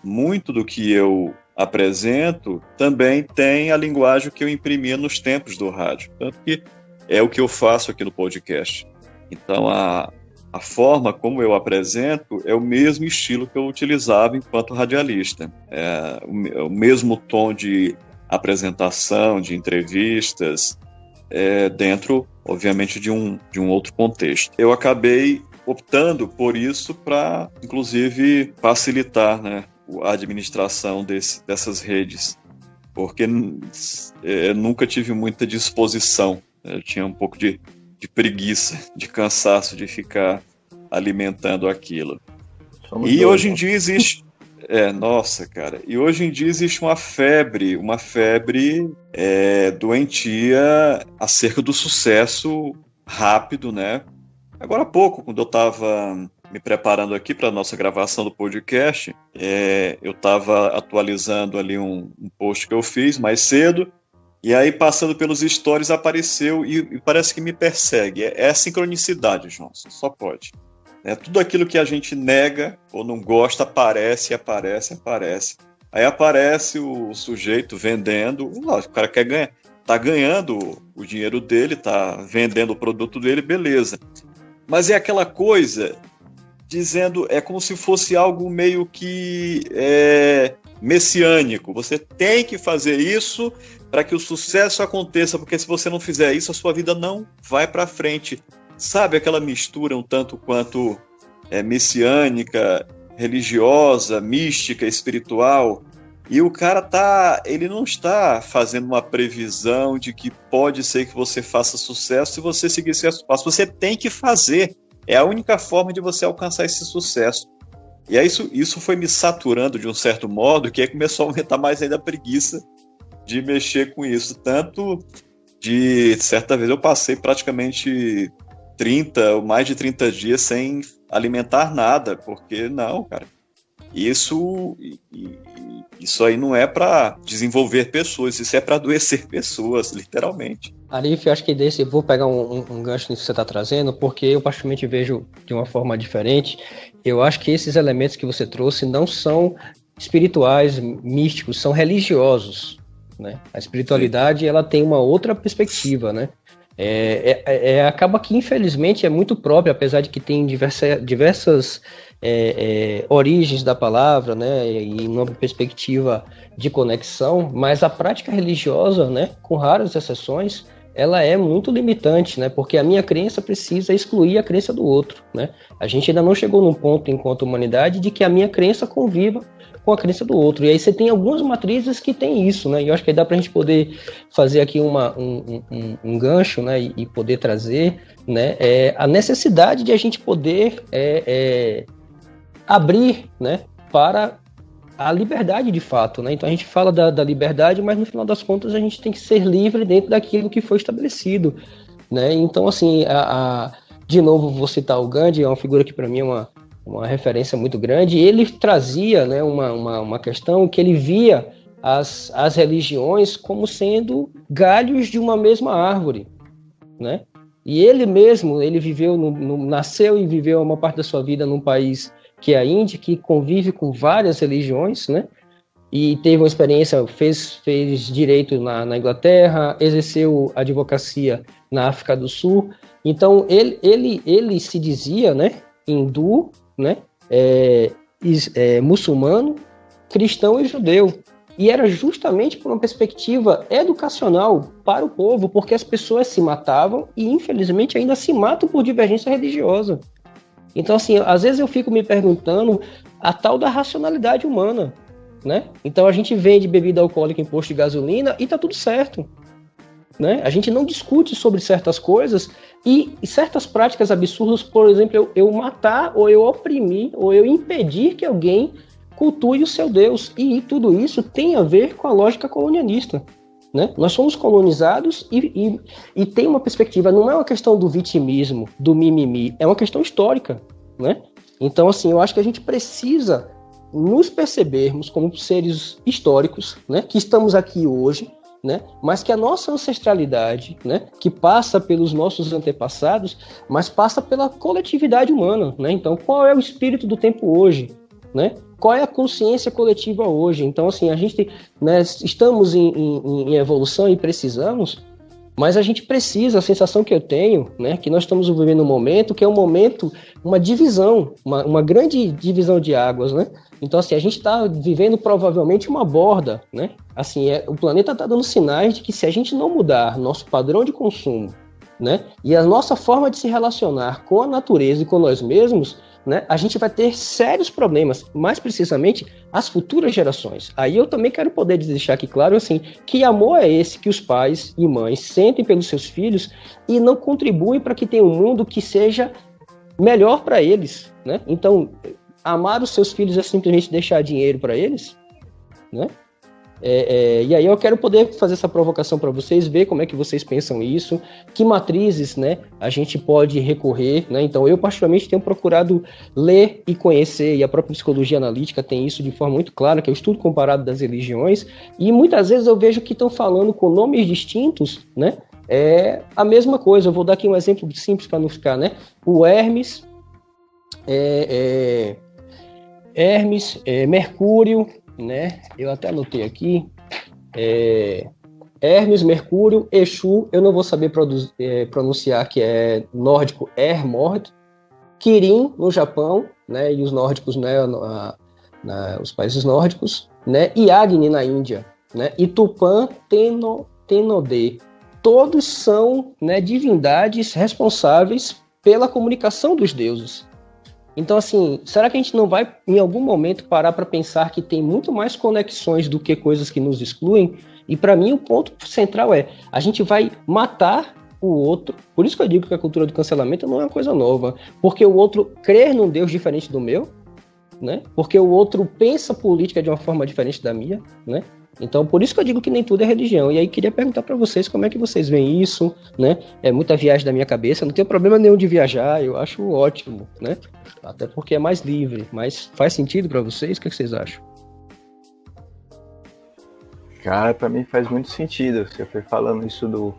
muito do que eu apresento também tem a linguagem que eu imprimia nos tempos do rádio. Tanto que é o que eu faço aqui no podcast. Então, a forma como eu apresento é o mesmo estilo que eu utilizava enquanto radialista. É o mesmo tom de apresentação, de entrevistas, dentro, obviamente, de um outro contexto. Eu acabei optando por isso para, inclusive, facilitar, né, a administração dessas redes, porque eu nunca tive muita disposição, eu tinha um pouco de preguiça, de cansaço de ficar alimentando aquilo. E hoje em dia existe... nossa, cara, e hoje em dia existe uma febre doentia acerca do sucesso rápido, né? Agora há pouco, quando eu estava me preparando aqui para a nossa gravação do podcast, eu estava atualizando ali um post que eu fiz mais cedo, e aí passando pelos stories apareceu e parece que me persegue. É a sincronicidade, João, só pode. Tudo aquilo que a gente nega ou não gosta aparece. Aí aparece o sujeito vendendo, o cara quer ganhar, tá ganhando o dinheiro dele, tá vendendo o produto dele, beleza. Mas é aquela coisa dizendo, é como se fosse algo meio que messiânico. Você tem que fazer isso para que o sucesso aconteça, porque se você não fizer isso, a sua vida não vai para frente. Sabe aquela mistura um tanto quanto messiânica, religiosa, mística, espiritual? E o cara ele não está fazendo uma previsão de que pode ser que você faça sucesso se você seguir esse passo. Você tem que fazer. É a única forma de você alcançar esse sucesso. E aí isso foi me saturando de um certo modo, que aí começou a aumentar mais ainda a preguiça de mexer com isso. Tanto de certa vez eu passei praticamente mais de 30 dias sem alimentar nada, porque não, cara, isso aí não é para desenvolver pessoas, isso é para adoecer pessoas, literalmente. Arif, eu acho que eu vou pegar um gancho nisso que você está trazendo, porque eu particularmente vejo de uma forma diferente. Eu acho que esses elementos que você trouxe não são espirituais, místicos, são religiosos, né? A espiritualidade, ela tem uma outra perspectiva, né? Acaba que, infelizmente, é muito próprio, apesar de que tem diversas origens da palavra, né, e uma perspectiva de conexão, mas a prática religiosa, né, com raras exceções, ela é muito limitante, né, porque a minha crença precisa excluir a crença do outro, né? A gente ainda não chegou num ponto, enquanto humanidade, de que a minha crença conviva com a crença do outro. E aí você tem algumas matrizes que tem isso, né? E eu acho que aí dá pra gente poder fazer aqui um gancho, né? E poder trazer, né? A necessidade de a gente poder abrir, né? Para a liberdade de fato, né? Então a gente fala da liberdade, mas no final das contas a gente tem que ser livre dentro daquilo que foi estabelecido, né? Então, assim, de novo vou citar o Gandhi, é uma figura que para mim é uma referência muito grande. Ele trazia, né, uma questão que ele via as religiões como sendo galhos de uma mesma árvore, né? E ele mesmo, ele nasceu e viveu uma parte da sua vida num país que é a Índia, que convive com várias religiões, né? E teve uma experiência, fez direito na Inglaterra, exerceu advocacia na África do Sul. Então, ele se dizia, né, hindu, né, muçulmano, cristão e judeu. E era justamente por uma perspectiva educacional para o povo, porque as pessoas se matavam e, infelizmente, ainda se matam por divergência religiosa. Então, assim, às vezes eu fico me perguntando a tal da racionalidade humana, né? Então, a gente vende bebida alcoólica em posto de gasolina e tá tudo certo, né? A gente não discute sobre certas coisas e certas práticas absurdas, por exemplo, eu matar ou eu oprimir ou eu impedir que alguém cultue o seu Deus. E tudo isso tem a ver com a lógica colonialista, né? Nós somos colonizados e tem uma perspectiva, não é uma questão do vitimismo, do mimimi, é uma questão histórica, né? Então, assim, eu acho que a gente precisa nos percebermos como seres históricos, né, que estamos aqui hoje né? Mas que a nossa ancestralidade, né? Que passa pelos nossos antepassados, mas passa pela coletividade humana, né? Então, qual é o espírito do tempo hoje, né? Qual é a consciência coletiva hoje? Então, assim, a gente, né, estamos em evolução e precisamos, mas a gente precisa, a sensação que eu tenho, né, que nós estamos vivendo um momento que é um momento, uma divisão, uma grande divisão de águas, né? Então, assim, a gente está vivendo provavelmente uma borda, né? Assim, o planeta está dando sinais de que se a gente não mudar nosso padrão de consumo, né, e a nossa forma de se relacionar com a natureza e com nós mesmos, né, a gente vai ter sérios problemas, mais precisamente as futuras gerações. Aí eu também quero poder deixar aqui claro, assim, que amor é esse que os pais e mães sentem pelos seus filhos e não contribuem para que tenha um mundo que seja melhor para eles, né? Então, amar os seus filhos é simplesmente deixar dinheiro para eles, né? E aí eu quero poder fazer essa provocação para vocês, ver como é que vocês pensam isso, que matrizes, né, a gente pode recorrer, né? Então eu particularmente tenho procurado ler e conhecer, e a própria psicologia analítica tem isso de forma muito clara, que é o estudo comparado das religiões, e muitas vezes eu vejo que estão falando com nomes distintos, né? É a mesma coisa. Eu vou dar aqui um exemplo simples para não ficar, né? O Hermes, Mercúrio, né? Eu até anotei aqui, Hermes, Mercúrio, Exu, eu não vou saber pronunciar, que é nórdico, Hermord, Kirin no Japão, né? E os nórdicos, né? Os países nórdicos, né? E Agni na Índia, né? E Tupã Tenodê. Todos são, né, divindades responsáveis pela comunicação dos deuses. Então, assim, será que a gente não vai, em algum momento, parar para pensar que tem muito mais conexões do que coisas que nos excluem? E, para mim, o ponto central é, a gente vai matar o outro. Por isso que eu digo que a cultura do cancelamento não é uma coisa nova. Porque o outro crer num Deus diferente do meu, né? Porque o outro pensa política de uma forma diferente da minha, né? Então, por isso que eu digo que nem tudo é religião. E aí, queria perguntar para vocês como é que vocês veem isso, né? É muita viagem da minha cabeça, não tenho problema nenhum de viajar, eu acho ótimo, né? Até porque é mais livre, mas faz sentido para vocês? O que vocês acham? Cara, para mim faz muito sentido. Você foi falando isso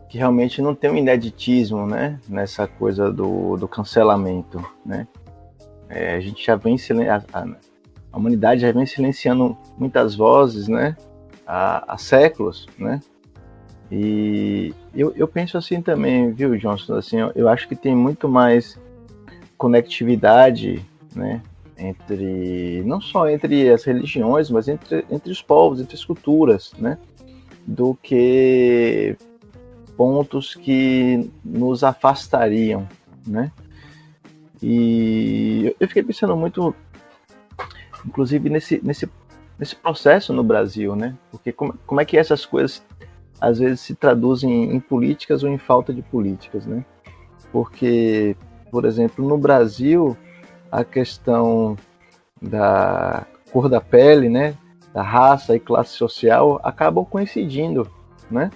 que realmente não tem um ineditismo, né? Nessa coisa do cancelamento, né? A gente já vem a humanidade já vem silenciando muitas vozes, né, há séculos, né, e eu penso assim também, viu, Johnson, assim, eu acho que tem muito mais conectividade, né, não só entre as religiões, mas entre os povos, entre as culturas, né, do que pontos que nos afastariam, né, e eu fiquei pensando muito, inclusive nesse processo no Brasil, né? Porque como é que essas coisas às vezes se traduzem em políticas ou em falta de políticas, né? Porque, por exemplo, no Brasil, a questão da cor da pele, né? Da raça e classe social acabam coincidindo, né?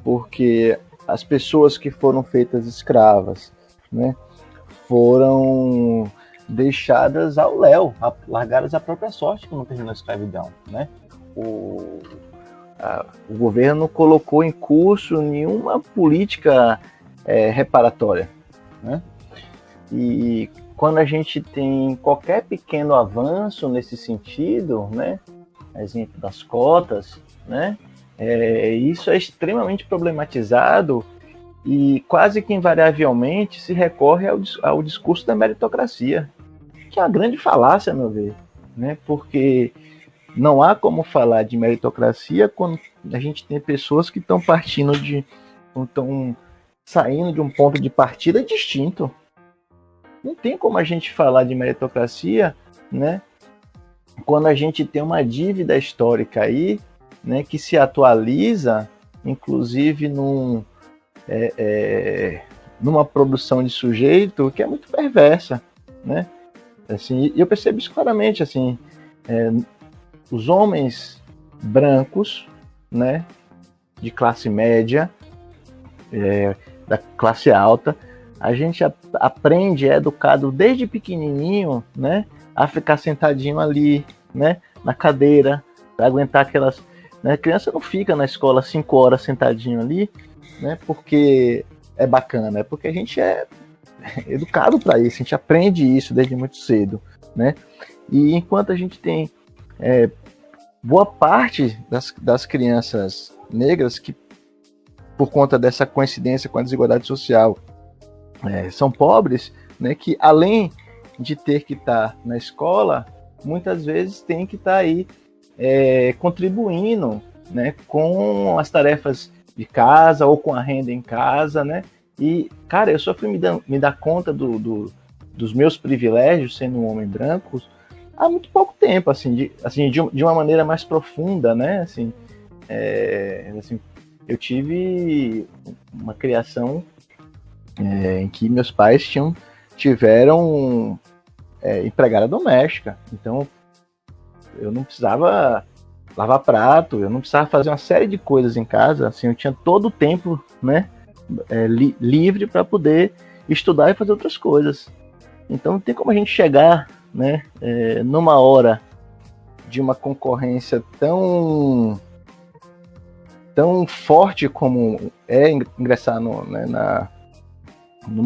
Porque as pessoas que foram feitas escravas, né? Foram deixadas ao léu, largadas à própria sorte quando terminou a escravidão, né? O governo colocou em curso nenhuma política reparatória, né? E quando a gente tem qualquer pequeno avanço nesse sentido, né? Exemplo das cotas, né? Isso é extremamente problematizado e quase que invariavelmente se recorre ao discurso da meritocracia, que é uma grande falácia, a meu ver, né? Porque não há como falar de meritocracia quando a gente tem pessoas que estão saindo de um ponto de partida distinto. Não tem como a gente falar de meritocracia, né? Quando a gente tem uma dívida histórica aí, né? Que se atualiza, inclusive numa produção de sujeito que é muito perversa, né? Assim, eu percebo isso claramente, assim, os homens brancos, né, de classe média, da classe alta, a gente aprende, é educado desde pequenininho, né, a ficar sentadinho ali, né, na cadeira, para aguentar aquelas, né? A criança não fica na escola 5 horas sentadinho ali, né? Porque é bacana, é porque a gente é educado para isso, a gente aprende isso desde muito cedo, né? E enquanto a gente tem boa parte das crianças negras que, por conta dessa coincidência com a desigualdade social, são pobres, né, que além de ter que estar na escola, muitas vezes tem que estar aí contribuindo, né, com as tarefas de casa ou com a renda em casa, né? E, cara, eu só fui me dar conta dos meus privilégios sendo um homem branco há muito pouco tempo, de uma maneira mais profunda, né? Assim, eu tive uma criação em que meus pais tiveram empregada doméstica, então eu não precisava lavar prato, eu não precisava fazer uma série de coisas em casa, assim, eu tinha todo o tempo, né, livre para poder estudar e fazer outras coisas. Então não tem como a gente chegar, né, numa hora de uma concorrência tão forte como é ingressar numa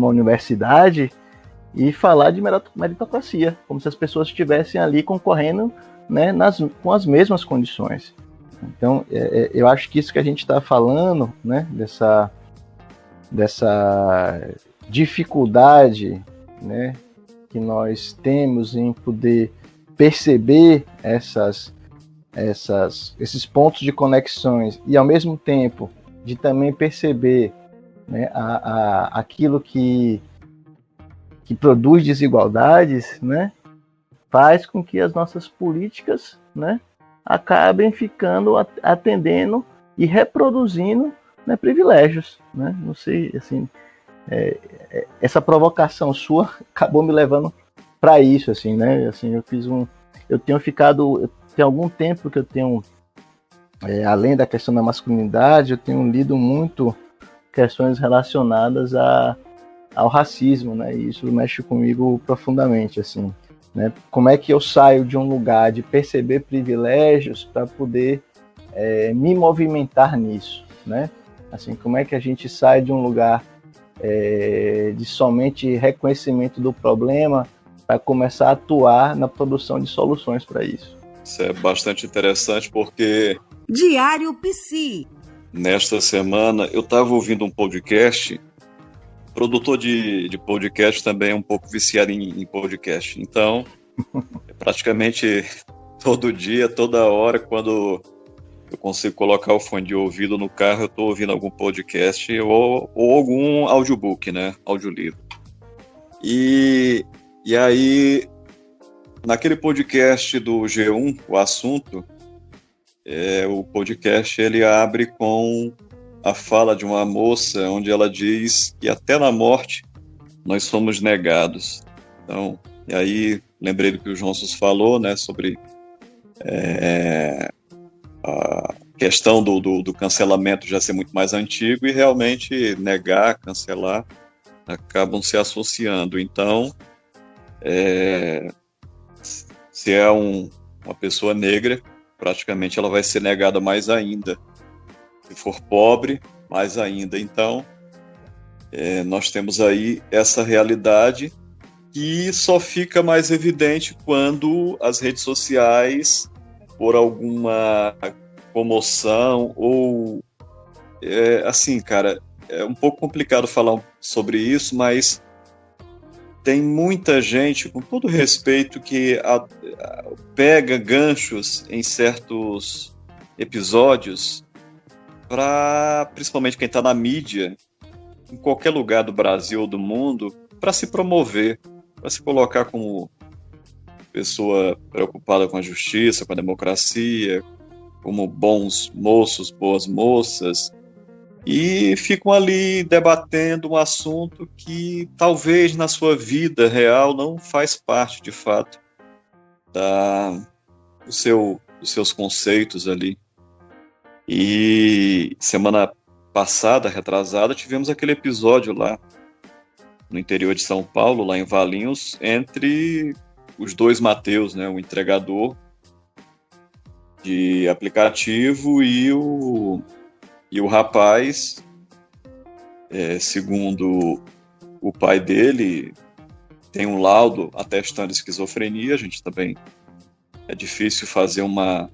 universidade e falar de meritocracia, como se as pessoas estivessem ali concorrendo, né, com as mesmas condições. Então, eu acho que isso que a gente está falando, né, dessa dificuldade, né, que nós temos em poder perceber esses pontos de conexões e, ao mesmo tempo, de também perceber, né, aquilo que produz desigualdades, né, faz com que as nossas políticas, né, acabem ficando atendendo e reproduzindo, né, privilégios, né? Não sei, assim, essa provocação sua acabou me levando para isso, assim, né? Assim, tem algum tempo que eu tenho, além da questão da masculinidade, eu tenho lido muito questões relacionadas ao racismo, né? E isso mexe comigo profundamente, assim, né? Como é que eu saio de um lugar de perceber privilégios para poder me movimentar nisso, né? Assim, como é que a gente sai de um lugar de somente reconhecimento do problema para começar a atuar na produção de soluções para isso? Isso é bastante interessante porque Diário Psi. Nesta semana eu estava ouvindo um podcast. Produtor de podcast também é um pouco viciado em podcast. Então, praticamente todo dia, toda hora, quando eu consigo colocar o fone de ouvido no carro, eu estou ouvindo algum podcast ou algum audiobook, né? Audiolivro. E aí, naquele podcast do G1, o assunto, o podcast ele abre com a fala de uma moça onde ela diz que até na morte nós somos negados. Então, e aí lembrei do que o João Sus falou, né, sobre a questão do cancelamento já ser muito mais antigo e realmente negar, cancelar, acabam se associando. Então, se é uma pessoa negra, praticamente ela vai ser negada mais ainda. Se for pobre, mais ainda. Então, nós temos aí essa realidade que só fica mais evidente quando as redes sociais, por alguma comoção ou... assim, cara, é um pouco complicado falar sobre isso, mas tem muita gente, com todo respeito, que pega ganchos em certos episódios para, principalmente quem está na mídia, em qualquer lugar do Brasil ou do mundo, para se promover, para se colocar como pessoa preocupada com a justiça, com a democracia, como bons moços, boas moças, e ficam ali debatendo um assunto que talvez na sua vida real não faz parte, de fato, dos seus conceitos ali. E semana passada, retrasada, tivemos aquele episódio lá no interior de São Paulo, lá em Valinhos, entre os dois Mateus, né, o entregador de aplicativo e o rapaz, segundo o pai dele, tem um laudo atestando esquizofrenia. A gente também é difícil fazer uma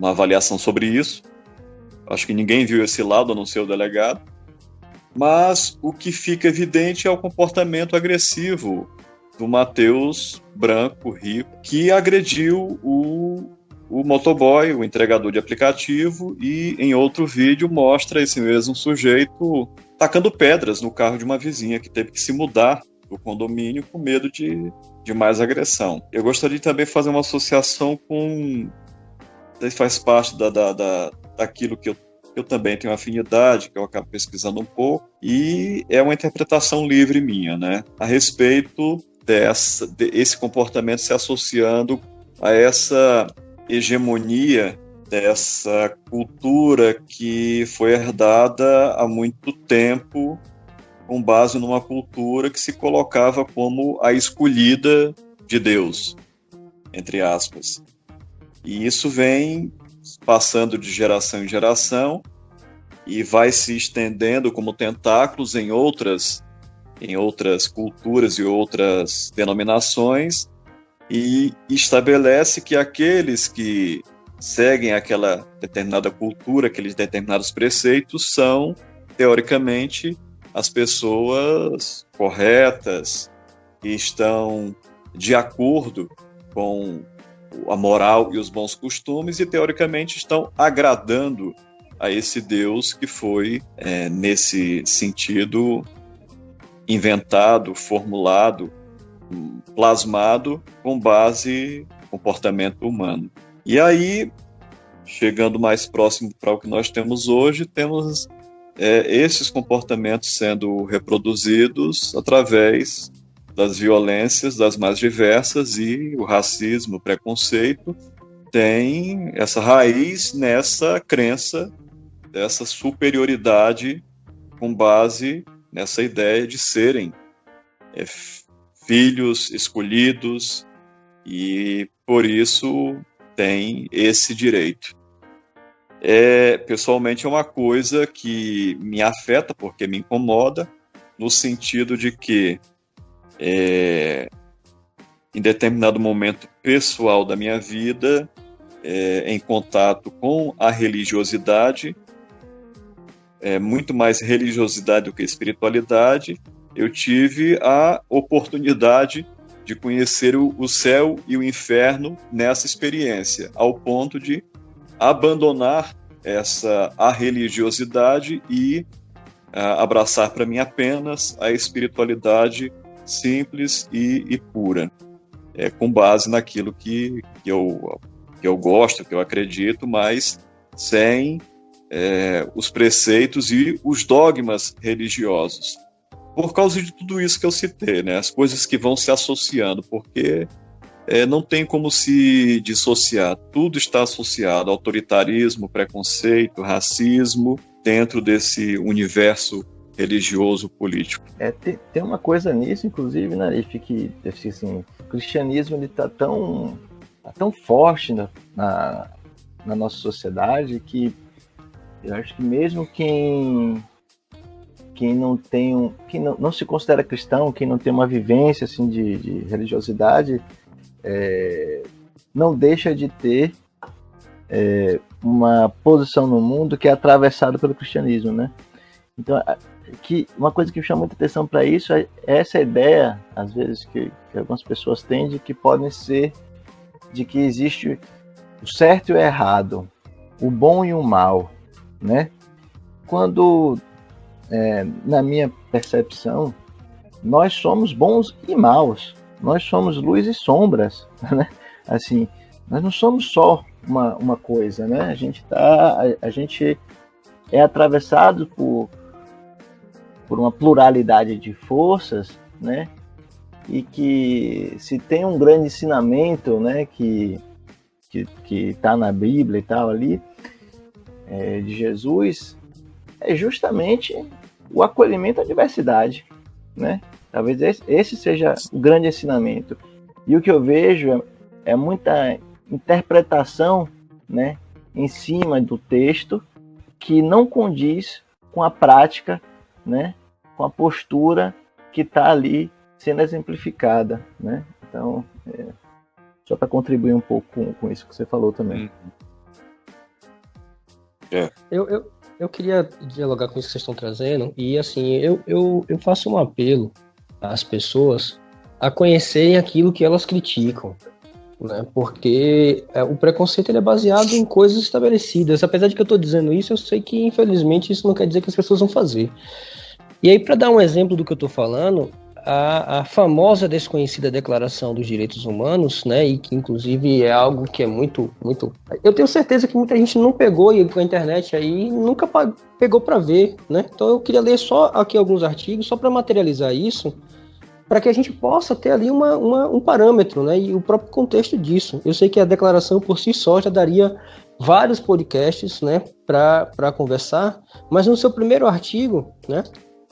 avaliação sobre isso. Acho que ninguém viu esse laudo, a não ser o delegado. Mas o que fica evidente é o comportamento agressivo do Matheus, branco, rico, que agrediu o motoboy, o entregador de aplicativo, e em outro vídeo mostra esse mesmo sujeito tacando pedras no carro de uma vizinha que teve que se mudar do condomínio com medo de mais agressão. Eu gostaria de também fazer uma associação com... faz parte daquilo que eu também tenho afinidade, que eu acabo pesquisando um pouco, e é uma interpretação livre minha, né, a respeito desse comportamento se associando a essa hegemonia dessa cultura que foi herdada há muito tempo, com base numa cultura que se colocava como a escolhida de Deus, entre aspas. E isso vem passando de geração em geração e vai se estendendo como tentáculos em outras culturas e outras denominações, e estabelece que aqueles que seguem aquela determinada cultura, aqueles determinados preceitos, são, teoricamente, as pessoas corretas, que estão de acordo com a moral e os bons costumes, e teoricamente estão agradando a esse Deus que foi, nesse sentido, inventado, formulado, plasmado com base no comportamento humano. E aí, chegando mais próximo para o que nós temos hoje, temos esses comportamentos sendo reproduzidos através das violências das mais diversas, e o racismo, o preconceito, tem essa raiz nessa crença dessa superioridade com base nessa ideia de serem filhos escolhidos, e por isso tem esse direito. Pessoalmente é uma coisa que me afeta, porque me incomoda, no sentido de que em determinado momento pessoal da minha vida, em contato com a religiosidade, muito mais religiosidade do que espiritualidade, eu tive a oportunidade de conhecer o céu e o inferno nessa experiência, ao ponto de abandonar a religiosidade e abraçar para mim apenas a espiritualidade simples e pura, com base naquilo que eu gosto, que eu acredito, mas sem os preceitos e os dogmas religiosos. Por causa de tudo isso que eu citei, né? As coisas que vão se associando, porque não tem como se dissociar, tudo está associado: autoritarismo, preconceito, racismo, dentro desse universo religioso político. Tem uma coisa nisso, inclusive, né, Arif, que assim, o cristianismo está tão forte na nossa sociedade que eu acho que mesmo quem não se considera cristão, quem não tem uma vivência assim, de religiosidade, não deixa de ter uma posição no mundo que é atravessada pelo cristianismo, né? Então, uma coisa que chama muita atenção para isso é essa ideia, às vezes, que algumas pessoas têm, de que podem ser, de que existe o certo e o errado, o bom e o mal, né? Quando, na minha percepção, nós somos bons e maus, nós somos luz e sombras, né? Assim, nós não somos só uma coisa, né? A gente é atravessado por uma pluralidade de forças, né? E que se tem um grande ensinamento, né, que está na Bíblia e tal ali, de Jesus, é justamente o acolhimento à diversidade, né? Talvez esse seja o grande ensinamento. E o que eu vejo é muita interpretação né, em cima do texto que não condiz com a prática, né, com a postura que está ali sendo exemplificada, né? Então, só para contribuir um pouco com isso que você falou também. Eu queria dialogar com isso que vocês estão trazendo, e assim, eu faço um apelo às pessoas a conhecerem aquilo que elas criticam, né? Porque o preconceito ele é baseado em coisas estabelecidas. Apesar de que eu estou dizendo isso, eu sei que infelizmente isso não quer dizer que as pessoas vão fazer. E aí, para dar um exemplo do que eu estou falando, a famosa desconhecida Declaração dos Direitos Humanos, né, e que inclusive é algo que é muito... Eu tenho certeza que muita gente não pegou e com a internet aí nunca pegou para ver, né? Então eu queria ler só aqui alguns artigos, só para materializar isso, para que a gente possa ter ali um parâmetro, né, e o próprio contexto disso. Eu sei que a declaração por si só já daria vários podcasts, né, para conversar, mas no seu primeiro artigo, né,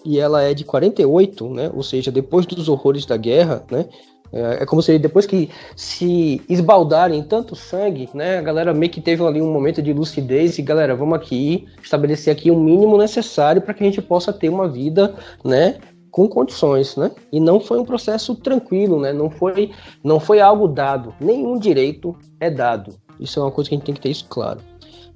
e ela é de 48, né? Ou seja, depois dos horrores da guerra, né? É como se depois que se esbaldarem tanto sangue, né? A galera meio que teve ali um momento de lucidez e, galera, vamos aqui estabelecer aqui o mínimo necessário para que a gente possa ter uma vida, né, com condições, né? E não foi um processo tranquilo, né? Não foi algo dado. Nenhum direito é dado. Isso é uma coisa que a gente tem que ter isso claro.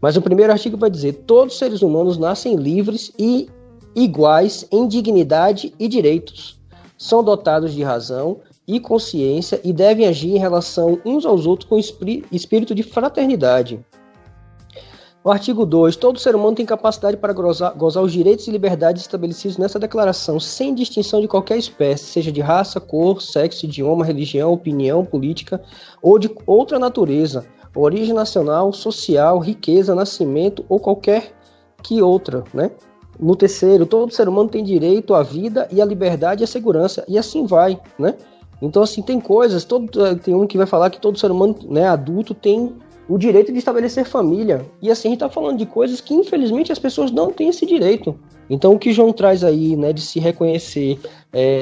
Mas o primeiro artigo vai dizer: todos os seres humanos nascem livres e iguais em dignidade e direitos, são dotados de razão e consciência e devem agir em relação uns aos outros com espírito de fraternidade. O artigo 2, todo ser humano tem capacidade para gozar os direitos e liberdades estabelecidos nessa declaração, sem distinção de qualquer espécie, seja de raça, cor, sexo, idioma, religião, opinião, política ou de outra natureza, origem nacional, social, riqueza, nascimento ou qualquer que outra, né? No terceiro, todo ser humano tem direito à vida e à liberdade e à segurança, e assim vai, né? Então, assim, tem coisas, tem um que vai falar que todo ser humano, né, adulto tem o direito de estabelecer família, e assim, a gente tá falando de coisas que, infelizmente, as pessoas não têm esse direito. Então, o que João traz aí, né, de se reconhecer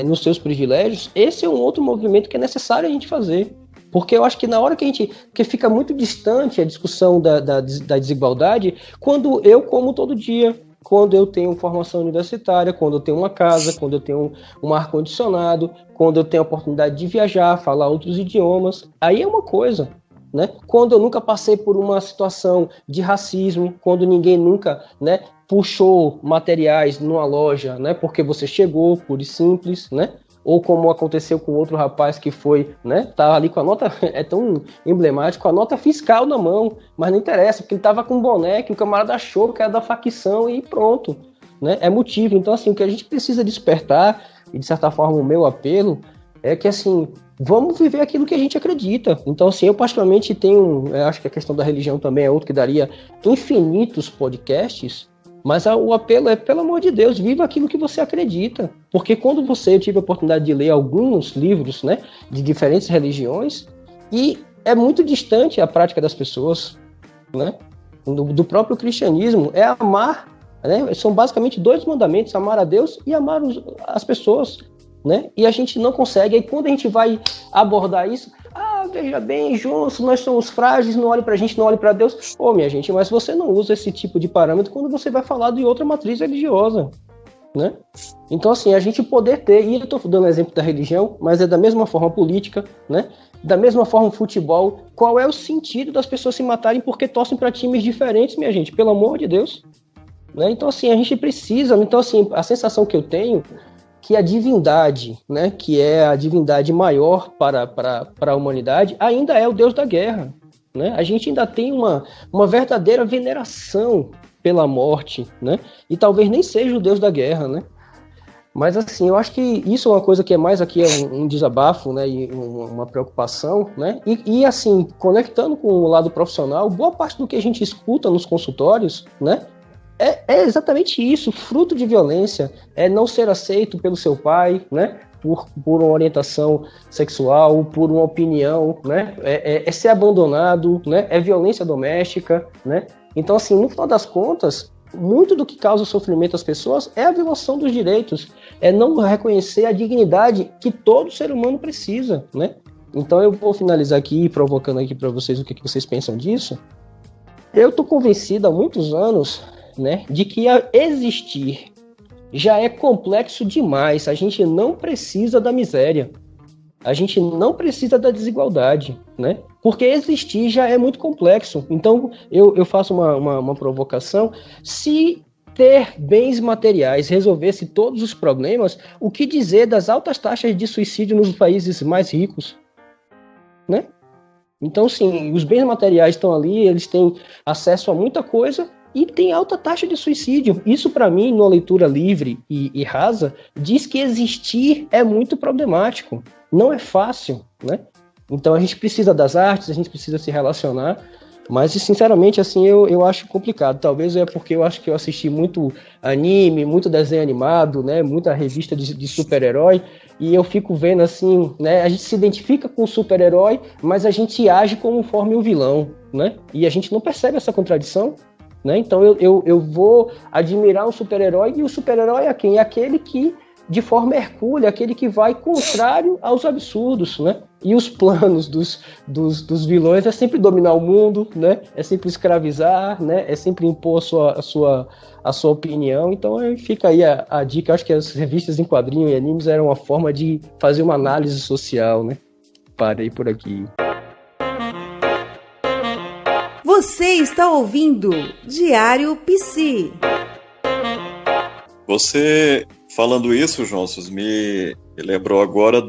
nos seus privilégios, esse é um outro movimento que é necessário a gente fazer. Porque eu acho que na hora que fica muito distante a discussão da desigualdade, quando eu como todo dia, quando eu tenho formação universitária, quando eu tenho uma casa, quando eu tenho um ar-condicionado, quando eu tenho a oportunidade de viajar, falar outros idiomas, aí é uma coisa, né? Quando eu nunca passei por uma situação de racismo, quando ninguém nunca, né, puxou materiais numa loja, né, porque você chegou, puro e simples, né? Ou como aconteceu com outro rapaz que foi, né, tava ali com a nota, é tão emblemático, a nota fiscal na mão, mas não interessa, porque ele tava com um boné que o camarada achou que era da facção e pronto, né, é motivo. Então, assim, o que a gente precisa despertar, e de certa forma o meu apelo, é que, assim, vamos viver aquilo que a gente acredita. Então, assim, eu particularmente eu acho que a questão da religião também é outro que daria infinitos podcasts, mas o apelo é, pelo amor de Deus, viva aquilo que você acredita. Porque quando eu tive a oportunidade de ler alguns livros, né, de diferentes religiões, e é muito distante a prática das pessoas, né, do próprio cristianismo, é amar, né, são basicamente 2 mandamentos, amar a Deus e amar as pessoas, né, e a gente não consegue. Aí quando a gente vai abordar isso, veja bem, João, se nós somos frágeis, não olhe pra gente, não olhe pra Deus. Minha gente, mas você não usa esse tipo de parâmetro quando você vai falar de outra matriz religiosa, né? Então, assim, a gente poder ter, e eu tô dando exemplo da religião, mas é da mesma forma política, né? Da mesma forma futebol. Qual é o sentido das pessoas se matarem porque torcem para times diferentes, minha gente? Pelo amor de Deus, né? Então, assim, a gente precisa. Então, assim, a sensação que eu tenho que a divindade, né, que é a divindade maior para a humanidade, ainda é o Deus da guerra, né? A gente ainda tem uma verdadeira veneração pela morte, né? E talvez nem seja o Deus da guerra, né? Mas, assim, eu acho que isso é uma coisa que é mais aqui um desabafo, né, e uma preocupação, né? E, assim, conectando com o lado profissional, boa parte do que a gente escuta nos consultórios, né, é exatamente isso, fruto de violência, é não ser aceito pelo seu pai, né, por uma orientação sexual, por uma opinião, né, é ser abandonado, né, é violência doméstica, né. Então, assim, no final das contas, muito do que causa sofrimento às pessoas é a violação dos direitos, é não reconhecer a dignidade que todo ser humano precisa, né. Então eu vou finalizar aqui, provocando aqui para vocês o que vocês pensam disso. Eu estou convencido há muitos anos, né, de que existir já é complexo demais. A gente não precisa da miséria. A gente não precisa da desigualdade, né? Porque existir já é muito complexo. Então, eu faço uma provocação. Se ter bens materiais resolvesse todos os problemas, o que dizer das altas taxas de suicídio nos países mais ricos, né? Então, sim, os bens materiais estão ali, eles têm acesso a muita coisa e tem alta taxa de suicídio. Isso, para mim, numa leitura livre e rasa, diz que existir é muito problemático. Não é fácil, né? Então, a gente precisa das artes, a gente precisa se relacionar, mas, sinceramente, assim, eu acho complicado. Talvez é porque eu acho que eu assisti muito anime, muito desenho animado, né? Muita revista de super-herói, e eu fico vendo assim, né? A gente se identifica com o super-herói, mas a gente age conforme o vilão, né? E a gente não percebe essa contradição, né? Então eu vou admirar um super-herói, e o super-herói é quem? É aquele que, de forma hercúlea, aquele que vai contrário aos absurdos, né? E os planos dos vilões é sempre dominar o mundo, né? É sempre escravizar, né? É sempre impor a sua opinião. Então fica aí a dica. Eu acho que as revistas em quadrinhos e animes eram uma forma de fazer uma análise social, né? Parei por aqui. Você está ouvindo Diário Psi. Você falando isso, João, me lembrou agora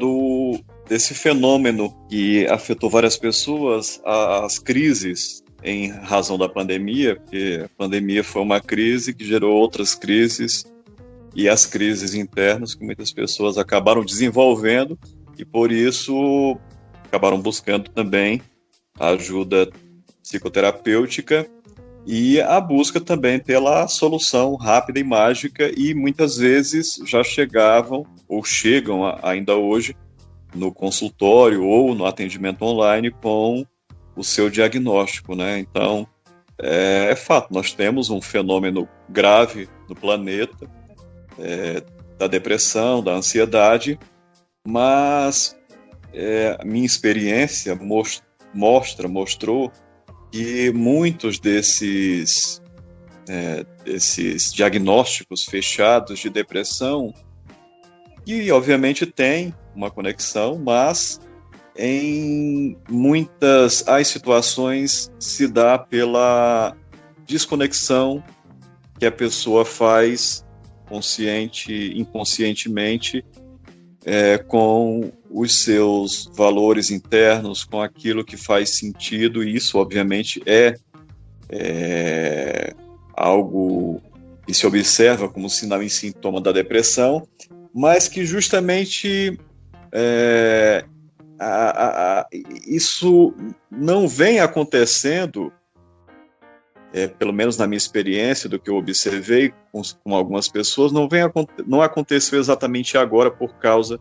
desse fenômeno que afetou várias pessoas, as crises em razão da pandemia, porque a pandemia foi uma crise que gerou outras crises, e as crises internas que muitas pessoas acabaram desenvolvendo, e por isso acabaram buscando também a ajuda psicoterapêutica e a busca também pela solução rápida e mágica, e muitas vezes já chegavam ou chegam ainda hoje no consultório ou no atendimento online com o seu diagnóstico, né? Então, é fato, nós temos um fenômeno grave no planeta, da depressão, da ansiedade, mas a minha experiência mostrou que muitos desses diagnósticos fechados de depressão, que obviamente tem uma conexão, mas em muitas as situações se dá pela desconexão que a pessoa faz inconscientemente com os seus valores internos, com aquilo que faz sentido, e isso obviamente é algo que se observa como sinal e sintoma da depressão, mas que justamente isso não vem acontecendo, pelo menos na minha experiência, do que eu observei com algumas pessoas, não aconteceu exatamente agora por causa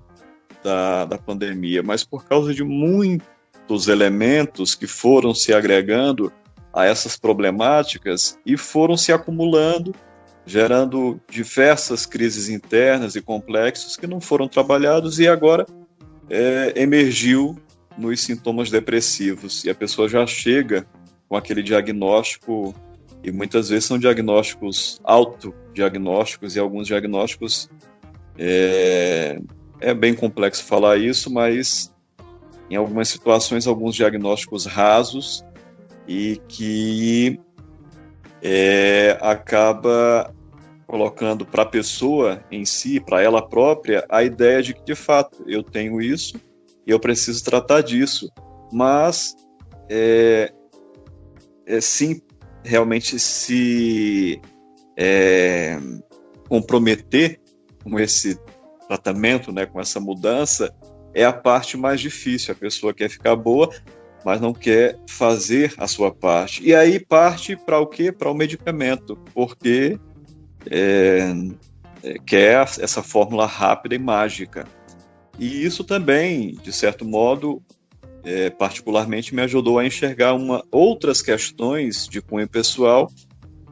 da pandemia, mas por causa de muitos elementos que foram se agregando a essas problemáticas e foram se acumulando, gerando diversas crises internas e complexos que não foram trabalhados, e agora emergiu nos sintomas depressivos, e a pessoa já chega com aquele diagnóstico, e muitas vezes são diagnósticos autodiagnósticos, e alguns diagnósticos é bem complexo falar isso, mas em algumas situações, alguns diagnósticos rasos, e que acaba colocando para a pessoa em si, para ela própria, a ideia de que, de fato, eu tenho isso e eu preciso tratar disso. Mas, sim, realmente se comprometer com esse tratamento, né, com essa mudança, é a parte mais difícil. A pessoa quer ficar boa, mas não quer fazer a sua parte. E aí parte para o quê? Para o medicamento, porque quer essa fórmula rápida e mágica. E isso também, de certo modo, particularmente me ajudou a enxergar outras questões de cunho pessoal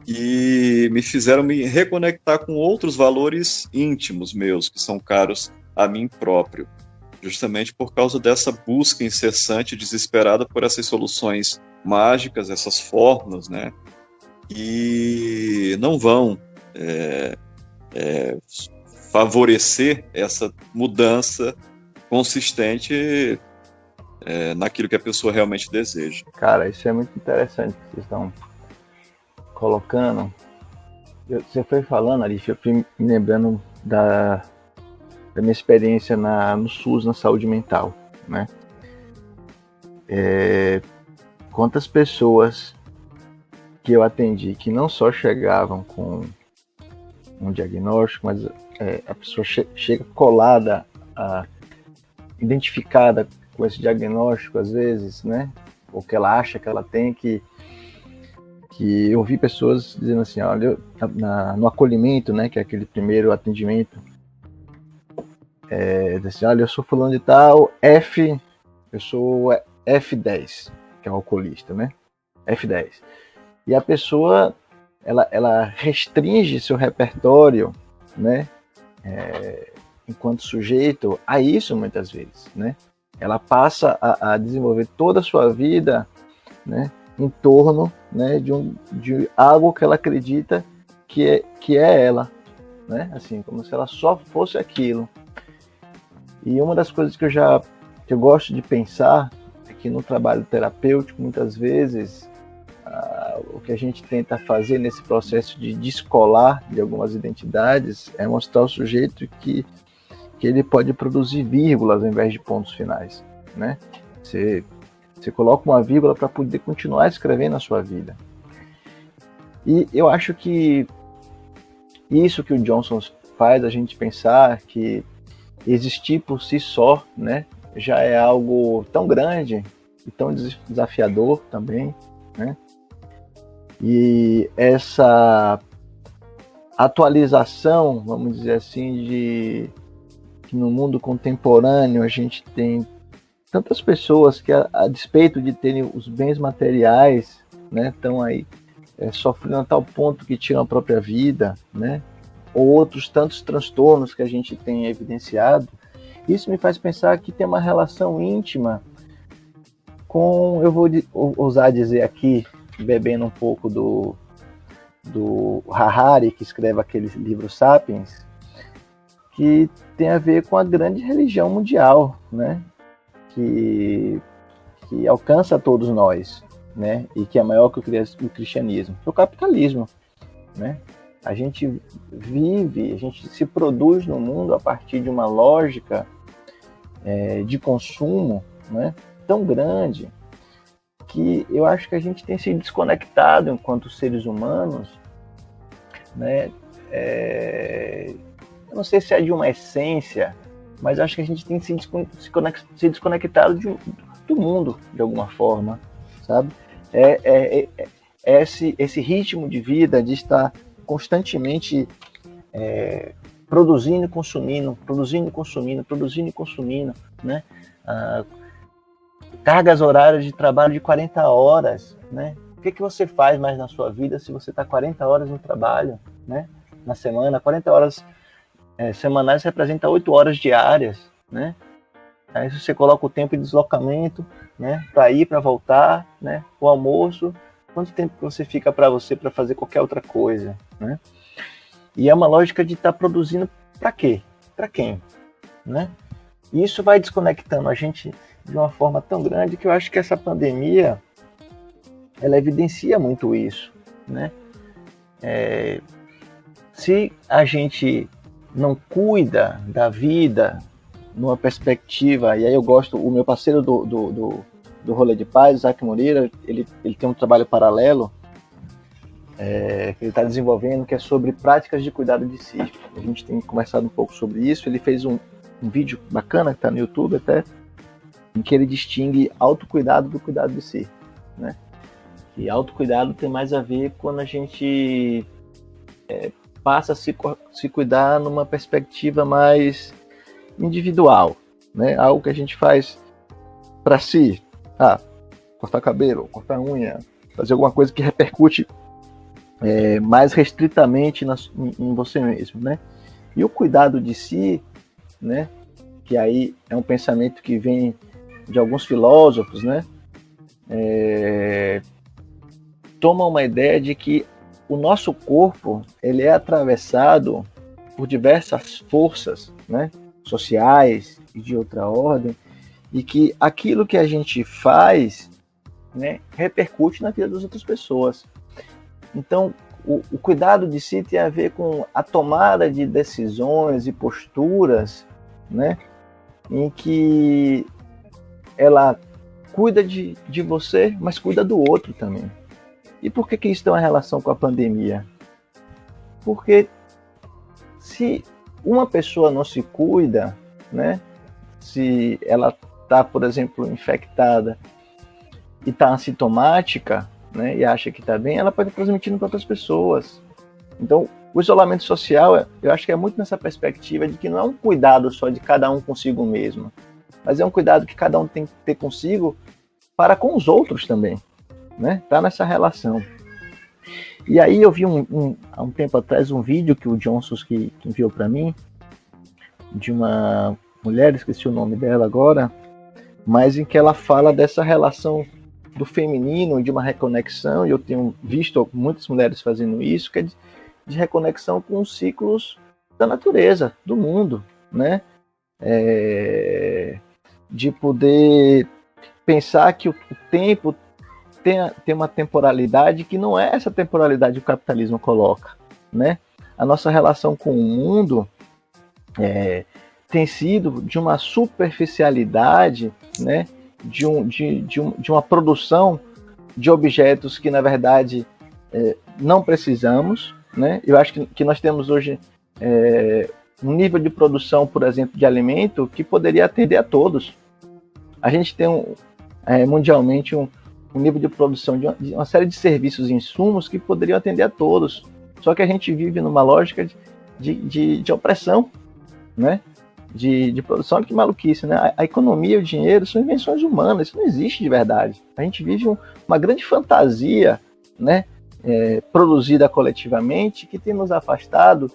e me fizeram me reconectar com outros valores íntimos meus, que são caros a mim próprio. justamente por causa dessa busca incessante, desesperada por essas soluções mágicas, essas fórmulas, né? E não vão favorecer essa mudança consistente naquilo que a pessoa realmente deseja. Cara, isso é muito interessante que vocês estão colocando. Você foi falando, Arif, eu fui me lembrando da minha experiência no SUS, na saúde mental, né? Quantas pessoas que eu atendi que não só chegavam com um diagnóstico, mas a pessoa chega colada, identificada com esse diagnóstico, às vezes, né? Ou que ela acha que ela tem, que eu vi pessoas dizendo assim, olha, no acolhimento, né, que é aquele primeiro atendimento, assim, olha, eu sou fulano de tal, eu sou F10, que é o alcoolista, né? F10. E a pessoa, ela restringe seu repertório, né, enquanto sujeito, a isso muitas vezes, né? Ela passa a desenvolver toda a sua vida, né, em torno, né, de algo que ela acredita que é ela, né? Assim, como se ela só fosse aquilo. E uma das coisas que eu gosto de pensar é que no trabalho terapêutico, muitas vezes, o que a gente tenta fazer nesse processo de descolar de algumas identidades é mostrar ao sujeito que ele pode produzir vírgulas ao invés de pontos finais, né? Você coloca uma vírgula para poder continuar escrevendo a sua vida. E eu acho que isso que o Johnson faz a gente pensar que existir por si só, né, já é algo tão grande e tão desafiador também, né? E essa atualização, vamos dizer assim, de que no mundo contemporâneo a gente tem tantas pessoas que, a despeito de terem os bens materiais, né, estão aí sofrendo a tal ponto que tiram a própria vida, né, ou outros tantos transtornos que a gente tem evidenciado. Isso me faz pensar que tem uma relação íntima com, eu vou ousar dizer aqui, bebendo um pouco do Harari, que escreve aquele livro Sapiens, que tem a ver com a grande religião mundial, né? Que alcança todos nós, né? E que é maior que o cristianismo, que é o capitalismo, né? A gente vive, a gente se produz no mundo a partir de uma lógica de consumo, né, tão grande que eu acho que a gente tem se desconectado enquanto seres humanos, né? Eu não sei se é de uma essência, mas acho que a gente tem se desconectado do mundo de alguma forma, sabe? Esse ritmo de vida de estar constantemente produzindo e consumindo, né? Cargas horárias de trabalho de 40 horas, né? O que você faz mais na sua vida se você está 40 horas no trabalho, né? Na semana, 40 horas semanais representa 8 horas diárias, né? Aí você coloca o tempo de deslocamento, né? Para ir, para voltar, né? O almoço, quanto tempo que você fica para você para fazer qualquer outra coisa, né? E é uma lógica de estar produzindo para quê? Para quem? Né? E isso vai desconectando a gente de uma forma tão grande que eu acho que essa pandemia ela evidencia muito isso, né? Se a gente não cuida da vida numa perspectiva, e aí eu gosto, o meu parceiro do Rolê de Paz, Isaac Moreira, ele tem um trabalho paralelo que ele está desenvolvendo, que é sobre práticas de cuidado de si. A gente tem conversado um pouco sobre isso. Ele fez um vídeo bacana que está no YouTube até, em que ele distingue autocuidado do cuidado de si, né? E autocuidado tem mais a ver quando a gente passa a se cuidar numa perspectiva mais individual, né? Algo que a gente faz para si, cortar cabelo, cortar unha, fazer alguma coisa que repercute mais restritamente em você mesmo, né? E o cuidado de si, né, que aí é um pensamento que vem de alguns filósofos, né? Toma uma ideia de que o nosso corpo ele é atravessado por diversas forças, né? Sociais e de outra ordem, e que aquilo que a gente faz, né, repercute na vida das outras pessoas. Então, o cuidado de si tem a ver com a tomada de decisões e posturas, né, em que ela cuida de você, mas cuida do outro também. E por que isso tem uma relação com a pandemia? Porque se uma pessoa não se cuida, né, se ela está, por exemplo, infectada e está assintomática, né, e acha que está bem, ela pode estar transmitindo para outras pessoas. Então, o isolamento social, eu acho que é muito nessa perspectiva de que não é um cuidado só de cada um consigo mesmo, mas é um cuidado que cada um tem que ter consigo para com os outros também, né? Tá nessa relação. E aí eu vi há um tempo atrás um vídeo que o Johnson que enviou para mim, de uma mulher, esqueci o nome dela agora, mas em que ela fala dessa relação do feminino, de uma reconexão, e eu tenho visto muitas mulheres fazendo isso, que é de reconexão com os ciclos da natureza, do mundo, né? De poder pensar que o tempo tem uma temporalidade que não é essa temporalidade que o capitalismo coloca, né? A nossa relação com o mundo tem sido de uma superficialidade, né? De uma produção de objetos que, na verdade, não precisamos, né? Eu acho que nós temos hoje um nível de produção, por exemplo, de alimento que poderia atender a todos. A gente tem mundialmente um nível de produção de uma série de serviços e insumos que poderiam atender a todos. Só que a gente vive numa lógica de opressão, né? De produção. Que maluquice, né? A economia e o dinheiro são invenções humanas, isso não existe de verdade. A gente vive uma grande fantasia, né? Produzida coletivamente, que tem nos afastado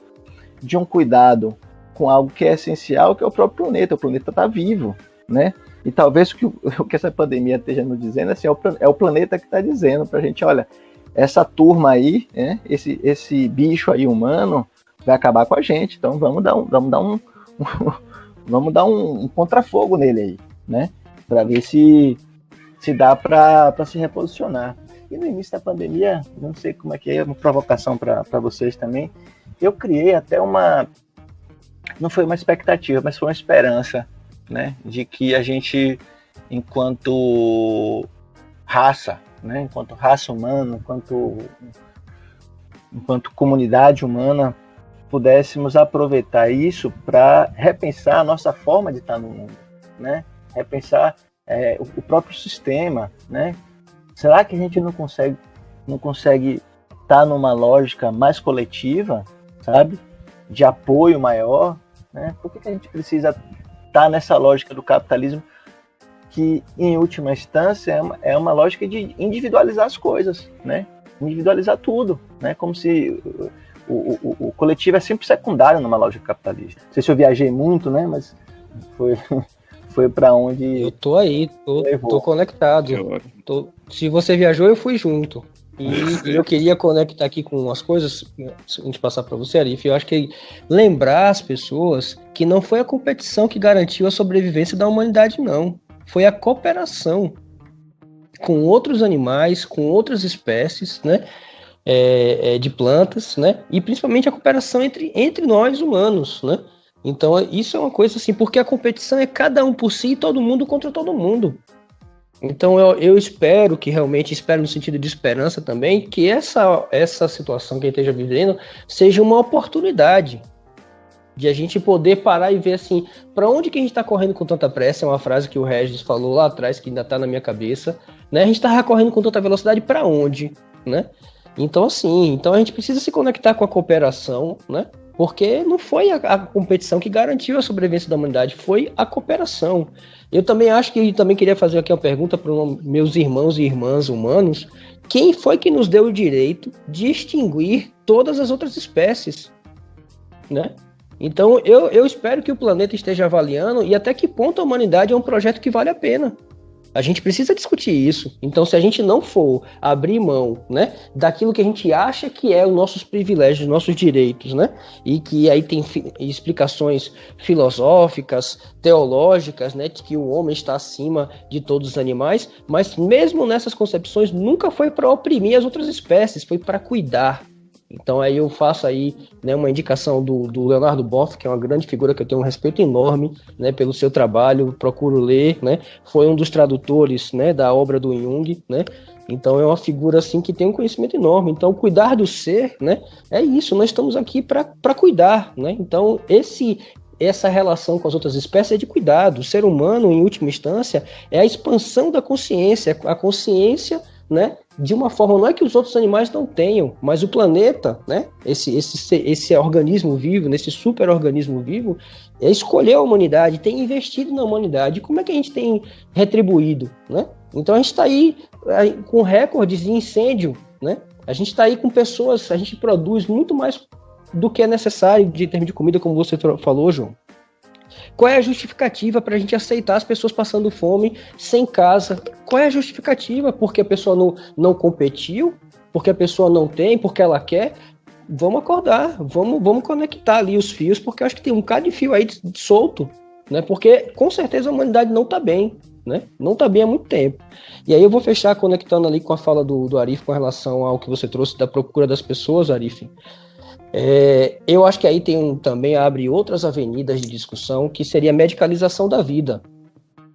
de um cuidado com algo que é essencial, que é o próprio planeta. O planeta está vivo, né? E talvez o que essa pandemia esteja nos dizendo assim, é o planeta que está dizendo para a gente, olha, essa turma aí, né, esse bicho aí humano vai acabar com a gente, então vamos dar um contrafogo nele aí, né, para ver se dá para se reposicionar. E no início da pandemia, não sei como é que é, uma provocação para vocês também, eu criei até não foi uma expectativa, mas foi uma esperança, né, de que a gente, enquanto raça, né, enquanto raça humana, enquanto comunidade humana, pudéssemos aproveitar isso para repensar a nossa forma de estar no mundo, né, repensar o próprio sistema, né. Será que a gente não consegue estar numa lógica mais coletiva, sabe, de apoio maior, né? Por que a gente precisa estar nessa lógica do capitalismo que, em última instância, é uma lógica de individualizar as coisas, né? Individualizar tudo, né? Como se o coletivo é sempre secundário numa lógica capitalista. Não sei se eu viajei muito, né? Mas foi para onde... Eu tô aí, tô conectado. Se você viajou, eu fui junto. E eu queria conectar aqui com umas coisas, antes de passar para você, Arif. Eu acho que lembrar as pessoas que não foi a competição que garantiu a sobrevivência da humanidade, não. Foi a cooperação com outros animais, com outras espécies, né, de plantas, né, e principalmente a cooperação entre nós humanos, né. Então isso é uma coisa assim, porque a competição é cada um por si e todo mundo contra todo mundo. Então eu espero no sentido de esperança também, que essa situação que a gente esteja vivendo seja uma oportunidade de a gente poder parar e ver assim, para onde que a gente está correndo com tanta pressa. É uma frase que o Regis falou lá atrás, que ainda está na minha cabeça, né? A gente está correndo com tanta velocidade para onde, né? Então assim, a gente precisa se conectar com a cooperação, né? Porque não foi a competição que garantiu a sobrevivência da humanidade, foi a cooperação. Eu também acho que também queria fazer aqui uma pergunta para os meus irmãos e irmãs humanos. Quem foi que nos deu o direito de extinguir todas as outras espécies, né? Então, eu espero que o planeta esteja avaliando e até que ponto a humanidade é um projeto que vale a pena. A gente precisa discutir isso. Então, se a gente não for abrir mão, né, daquilo que a gente acha que é os nossos privilégios, nossos direitos, né, e que aí tem explicações filosóficas, teológicas, né, de que o homem está acima de todos os animais, mas mesmo nessas concepções nunca foi para oprimir as outras espécies, foi para cuidar. Então aí eu faço aí, né, uma indicação do Leonardo Boff, que é uma grande figura que eu tenho um respeito enorme, né, pelo seu trabalho, procuro ler, né, foi um dos tradutores, né, da obra do Jung, né, então é uma figura assim que tem um conhecimento enorme. Então cuidar do ser, né, é isso, nós estamos aqui para cuidar, né, então essa relação com as outras espécies é de cuidado. O ser humano, em última instância, é a expansão da consciência, a consciência, né, de uma forma, não é que os outros animais não tenham, mas o planeta, né, esse organismo vivo, nesse super-organismo vivo, escolheu a humanidade, tem investido na humanidade. Como é que a gente tem retribuído, né? Então a gente está aí com recordes de incêndio, né? A gente está aí com pessoas, a gente produz muito mais do que é necessário de termos de comida, como você falou, João. Qual é a justificativa para a gente aceitar as pessoas passando fome, sem casa? Qual é a justificativa? Porque a pessoa não competiu? Porque a pessoa não tem? Porque ela quer? Vamos acordar, vamos conectar ali os fios, porque eu acho que tem um bocado de fio aí solto, né? Porque com certeza a humanidade não está bem, né? Não está bem há muito tempo. E aí eu vou fechar conectando ali com a fala do Arif com relação ao que você trouxe da procura das pessoas, Arif. Eu acho que aí também abre outras avenidas de discussão, que seria a medicalização da vida,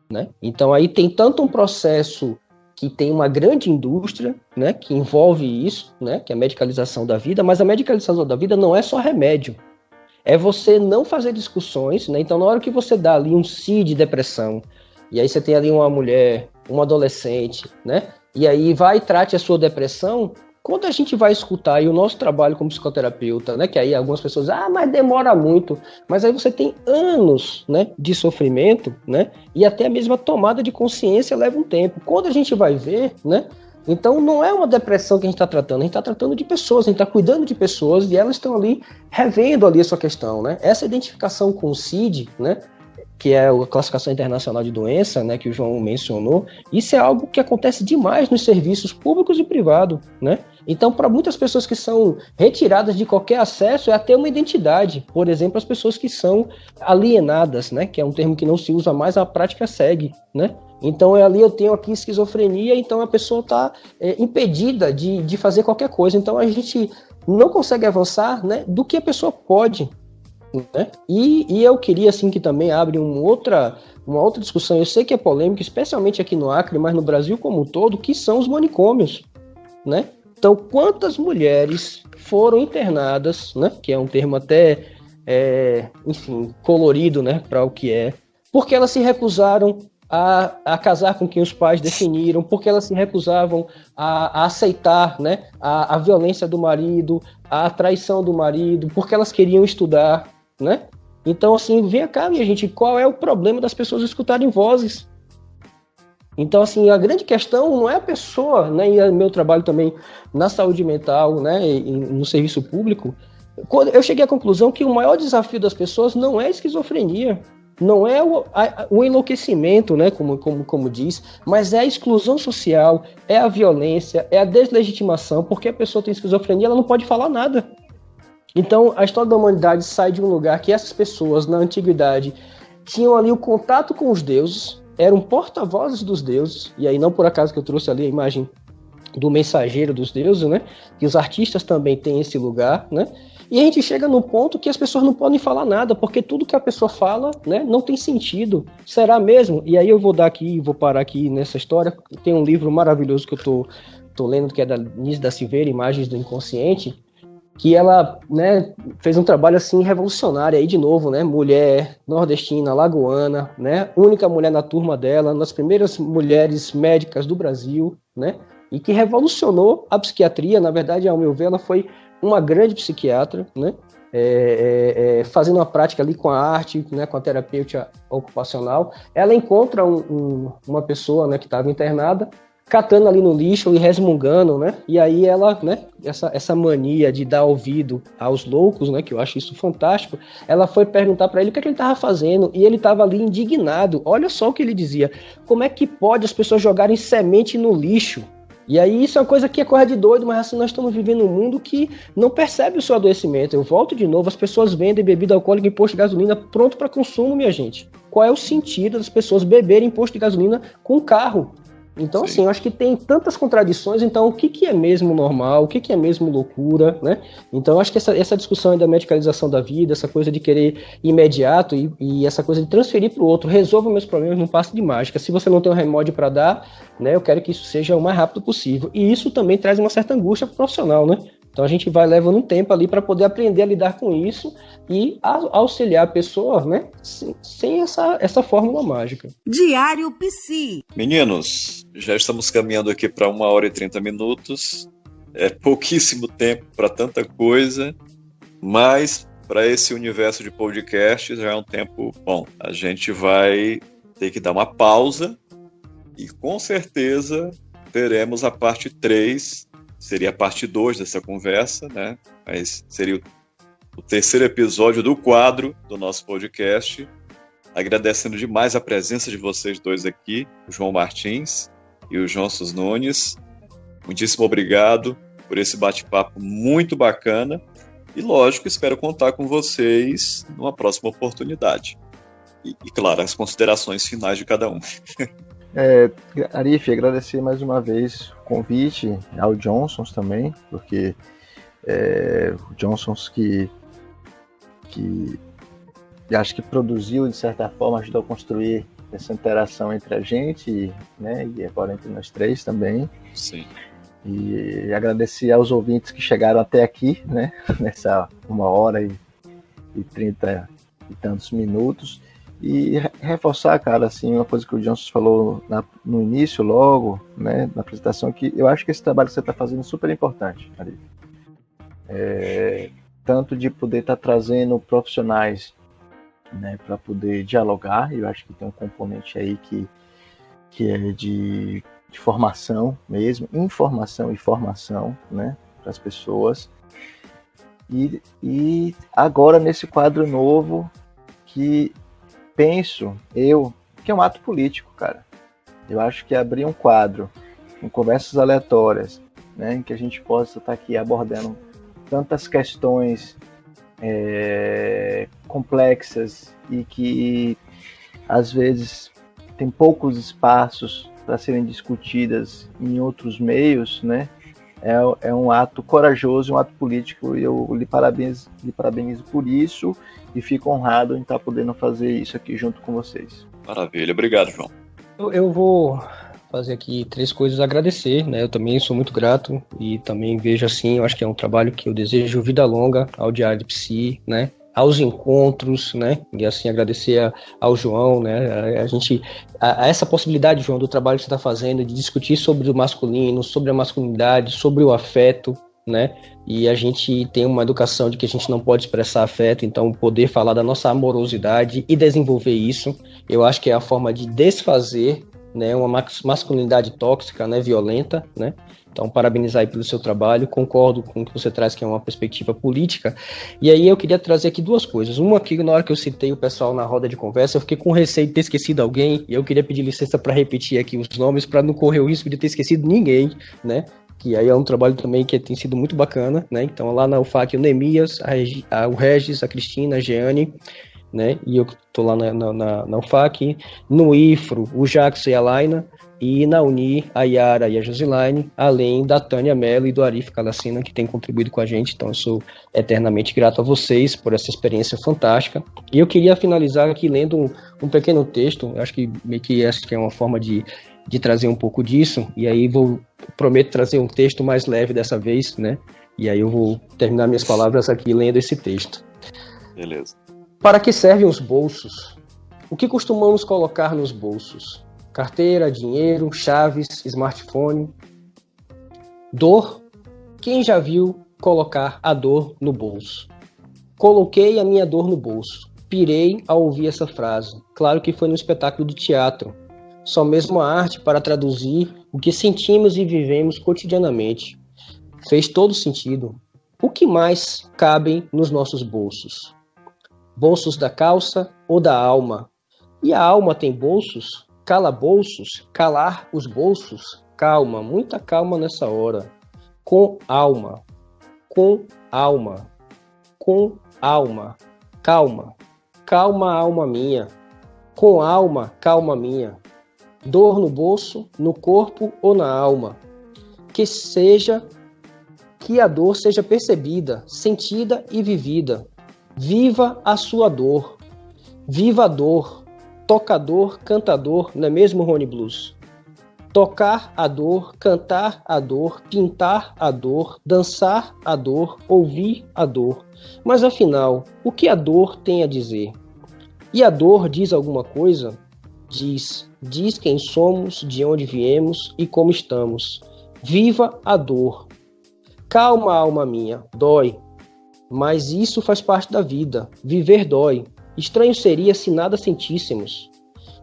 né? Então aí tem tanto um processo que tem uma grande indústria, né, que envolve isso, né, que é a medicalização da vida, mas a medicalização da vida não é só remédio, é você não fazer discussões, né? Então na hora que você dá ali um CID de depressão, e aí você tem ali uma mulher, um adolescente, né, e aí vai e trate a sua depressão. Quando a gente vai escutar, e o nosso trabalho como psicoterapeuta, né, que aí algumas pessoas, mas demora muito, mas aí você tem anos, né, de sofrimento, né, e até mesmo a tomada de consciência leva um tempo. Quando a gente vai ver, né, então não é uma depressão que a gente está tratando, a gente está tratando de pessoas, a gente está cuidando de pessoas e elas estão ali revendo ali a sua questão, né. Essa identificação com o CID, né, que é a classificação internacional de doença, né, que o João mencionou, isso é algo que acontece demais nos serviços públicos e privados, né? Então, para muitas pessoas que são retiradas de qualquer acesso, é até uma identidade. Por exemplo, as pessoas que são alienadas, né, que é um termo que não se usa mais, a prática segue, né? Então, ali eu tenho aqui esquizofrenia, então a pessoa está impedida de fazer qualquer coisa. Então, a gente não consegue avançar, né, do que a pessoa pode, né? E eu queria assim que também abre uma outra discussão. Eu sei que é polêmica, especialmente aqui no Acre, mas no Brasil como um todo, que são os manicômios, né? Então, quantas mulheres foram internadas, né? Que é um termo até, enfim, colorido, né? Para o que é, porque elas se recusaram a casar com quem os pais definiram, porque elas se recusavam a aceitar, né? A violência do marido, a traição do marido, porque elas queriam estudar, né? Então, assim, vem cá, minha gente, qual é o problema das pessoas escutarem vozes? Então, assim, a grande questão não é a pessoa, né? E é meu trabalho também na saúde mental, né? E no serviço público. Quando eu cheguei à conclusão que o maior desafio das pessoas não é a esquizofrenia, não é o enlouquecimento, né? Como diz, mas é a exclusão social, é a violência, é a deslegitimação, porque a pessoa tem esquizofrenia, ela não pode falar nada. Então, a história da humanidade sai de um lugar que essas pessoas, na antiguidade, tinham ali o contato com os deuses, eram porta-vozes dos deuses, e aí não por acaso que eu trouxe ali a imagem do mensageiro dos deuses, né? Que os artistas também têm esse lugar, né? E a gente chega no ponto que as pessoas não podem falar nada, porque tudo que a pessoa fala, né, não tem sentido. Será mesmo? E aí eu vou parar aqui nessa história. Tem um livro maravilhoso que eu tô lendo, que é da Nise da Silveira, Imagens do Inconsciente, que ela, né, fez um trabalho assim revolucionário aí de novo, né, mulher nordestina, alagoana, né, única mulher na turma dela, nas primeiras mulheres médicas do Brasil, né, e que revolucionou a psiquiatria. Na verdade, ao meu ver, ela foi uma grande psiquiatra, né, fazendo uma prática ali com a arte, né, com a terapêutica ocupacional. Ela encontra uma pessoa, né, que estava internada, catando ali no lixo e resmungando, né? E aí ela, né, essa mania de dar ouvido aos loucos, né, que eu acho isso fantástico, ela foi perguntar para ele o que é que ele estava fazendo, e ele estava ali indignado. Olha só o que ele dizia: como é que pode as pessoas jogarem semente no lixo? E aí isso é uma coisa que é coisa de doido, mas assim, nós estamos vivendo um mundo que não percebe o seu adoecimento. Eu volto de novo, as pessoas vendem bebida alcoólica em posto de gasolina pronto para consumo, minha gente. Qual é o sentido das pessoas beberem em posto de gasolina com carro? Então, assim, eu acho que tem tantas contradições. Então, o que é mesmo normal? O que é mesmo loucura, né? Então, eu acho que essa discussão da medicalização da vida, essa coisa de querer imediato e essa coisa de transferir para o outro, resolva meus problemas num passe de mágica. Se você não tem um remédio para dar, né, eu quero que isso seja o mais rápido possível. E isso também traz uma certa angústia pro profissional, né? Então, a gente vai levando um tempo ali para poder aprender a lidar com isso e auxiliar a pessoa, né, sem essa fórmula mágica. Diário Psi. Meninos, já estamos caminhando aqui para 1h30. É pouquíssimo tempo para tanta coisa, mas para esse universo de podcasts já é um tempo bom. A gente vai ter que dar uma pausa e com certeza teremos a parte 3, seria a parte 2 dessa conversa, né? Mas seria o terceiro episódio do quadro do nosso podcast. Agradecendo demais a presença de vocês dois aqui, o João Martins e o Johnson Nunes. Muitíssimo obrigado por esse bate-papo muito bacana. E, lógico, espero contar com vocês numa próxima oportunidade. E claro, as considerações finais de cada um. Arif, agradecer mais uma vez o convite ao Johnsons também, porque o Johnsons que acho que produziu, de certa forma, ajudou a construir essa interação entre a gente, né, e agora entre nós três também. Sim. E agradecer aos ouvintes que chegaram até aqui, né, nessa 1h30 e tantos minutos. E reforçar, cara, assim, uma coisa que o Johnson falou no início, logo, né, na apresentação, que eu acho que esse trabalho que você está fazendo é super importante, Arif. Tanto de poder estar trazendo profissionais, né, para poder dialogar. Eu acho que tem um componente aí que é de formação mesmo, informação e formação, né, para as pessoas. E agora nesse quadro novo que penso que é um ato político, cara. Eu acho que abrir um quadro com conversas aleatórias, né, em que a gente possa estar aqui abordando tantas questões complexas e que às vezes tem poucos espaços para serem discutidas em outros meios, né? É um ato corajoso, um ato político, e eu lhe parabenizo por isso e fico honrado em estar podendo fazer isso aqui junto com vocês. Maravilha, obrigado, João. Eu vou fazer aqui 3 coisas a agradecer, né? Eu também sou muito grato e também vejo assim, eu acho que é um trabalho que eu desejo vida longa ao Diário Psi, né? Aos encontros, né? E assim agradecer ao João, né? A essa possibilidade, João, do trabalho que você está fazendo, de discutir sobre o masculino, sobre a masculinidade, sobre o afeto, né? E a gente tem uma educação de que a gente não pode expressar afeto, então poder falar da nossa amorosidade e desenvolver isso, eu acho que é a forma de desfazer, né, uma masculinidade tóxica, né, violenta, né? Então, parabenizar aí pelo seu trabalho, concordo com o que você traz, que é uma perspectiva política. E aí eu queria trazer aqui 2 coisas. Uma que na hora que eu citei o pessoal na roda de conversa, eu fiquei com receio de ter esquecido alguém, e eu queria pedir licença para repetir aqui os nomes, para não correr o risco de ter esquecido ninguém, né? Que aí é um trabalho também que tem sido muito bacana, né? Então, lá na UFAC, o Neemias, o Regis, a Cristina, a Jeane, né? E eu tô lá na UFAC, no IFRO, o Jackson e a Laina, e na Uni, a Yara e a Josilaine, além da Tânia Mello e do Arif Calacina, que tem contribuído com a gente. Então eu sou eternamente grato a vocês por essa experiência fantástica. E eu queria finalizar aqui lendo um pequeno texto, acho que é uma forma de trazer um pouco disso, e aí prometo trazer um texto mais leve dessa vez, né? E aí eu vou terminar minhas palavras aqui lendo esse texto. Beleza. Para que servem os bolsos? O que costumamos colocar nos bolsos? Carteira, dinheiro, chaves, smartphone. Dor? Quem já viu colocar a dor no bolso? Coloquei a minha dor no bolso. Pirei ao ouvir essa frase. Claro que foi no espetáculo de teatro. Só mesmo a arte para traduzir o que sentimos e vivemos cotidianamente. Fez todo sentido. O que mais cabem nos nossos bolsos? Bolsos da calça ou da alma? E a alma tem bolsos? Calabouços? Calar os bolsos? Calma, muita calma nessa hora. Com alma. Com alma. Com alma. Calma. Calma, alma minha. Com alma, calma minha. Dor no bolso, no corpo ou na alma. Que a dor seja percebida, sentida e vivida. Viva a sua dor. Viva a dor. Tocador, cantador, não é mesmo, Rony Blues? Tocar a dor, cantar a dor, pintar a dor, dançar a dor, ouvir a dor. Mas afinal, o que a dor tem a dizer? E a dor diz alguma coisa? Diz quem somos, de onde viemos e como estamos. Viva a dor. Calma, alma minha, dói. Mas isso faz parte da vida. Viver dói. Estranho seria se nada sentíssemos.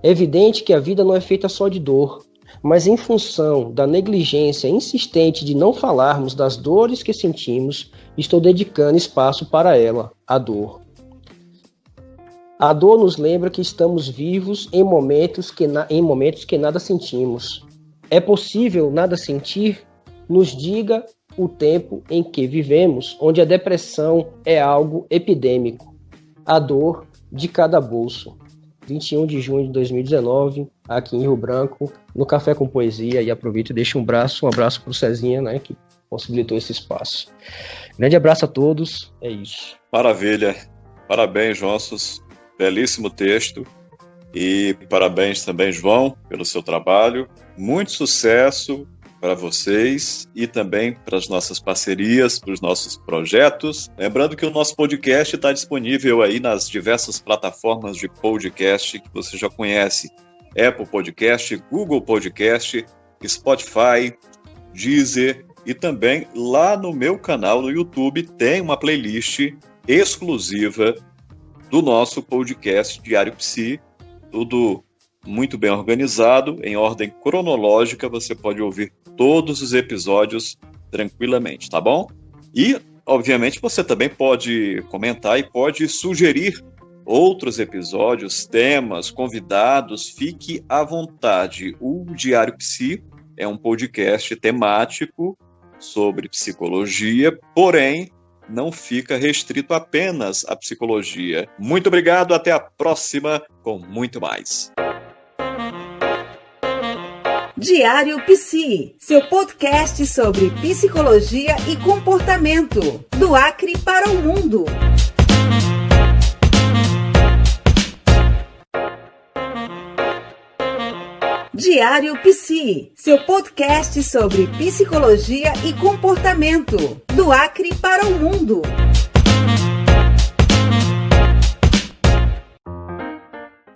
É evidente que a vida não é feita só de dor, mas em função da negligência insistente de não falarmos das dores que sentimos, estou dedicando espaço para ela, a dor. A dor nos lembra que estamos vivos em momentos que nada sentimos. É possível nada sentir? Nos diga o tempo em que vivemos, onde a depressão é algo epidêmico. A dor de cada bolso. 21 de junho de 2019, aqui em Rio Branco, no Café com Poesia. E aproveito e deixo um abraço para o Cezinha, né, que possibilitou esse espaço. Grande abraço a todos, é isso. Maravilha. Parabéns, Nossos. Belíssimo texto. E parabéns também, João, pelo seu trabalho. Muito sucesso para vocês e também para as nossas parcerias, para os nossos projetos. Lembrando que o nosso podcast está disponível aí nas diversas plataformas de podcast que você já conhece. Apple Podcast, Google Podcast, Spotify, Deezer e também lá no meu canal no YouTube tem uma playlist exclusiva do nosso podcast Diário Psi, tudo muito bem organizado, em ordem cronológica, você pode ouvir todos os episódios tranquilamente, tá bom? E, obviamente, você também pode comentar e pode sugerir outros episódios, temas, convidados, fique à vontade. O Diário Psi é um podcast temático sobre psicologia, porém, não fica restrito apenas à psicologia. Muito obrigado, até a próxima com muito mais. Diário Psi, seu podcast sobre psicologia e comportamento, do Acre para o mundo. Diário Psi, seu podcast sobre psicologia e comportamento, do Acre para o mundo.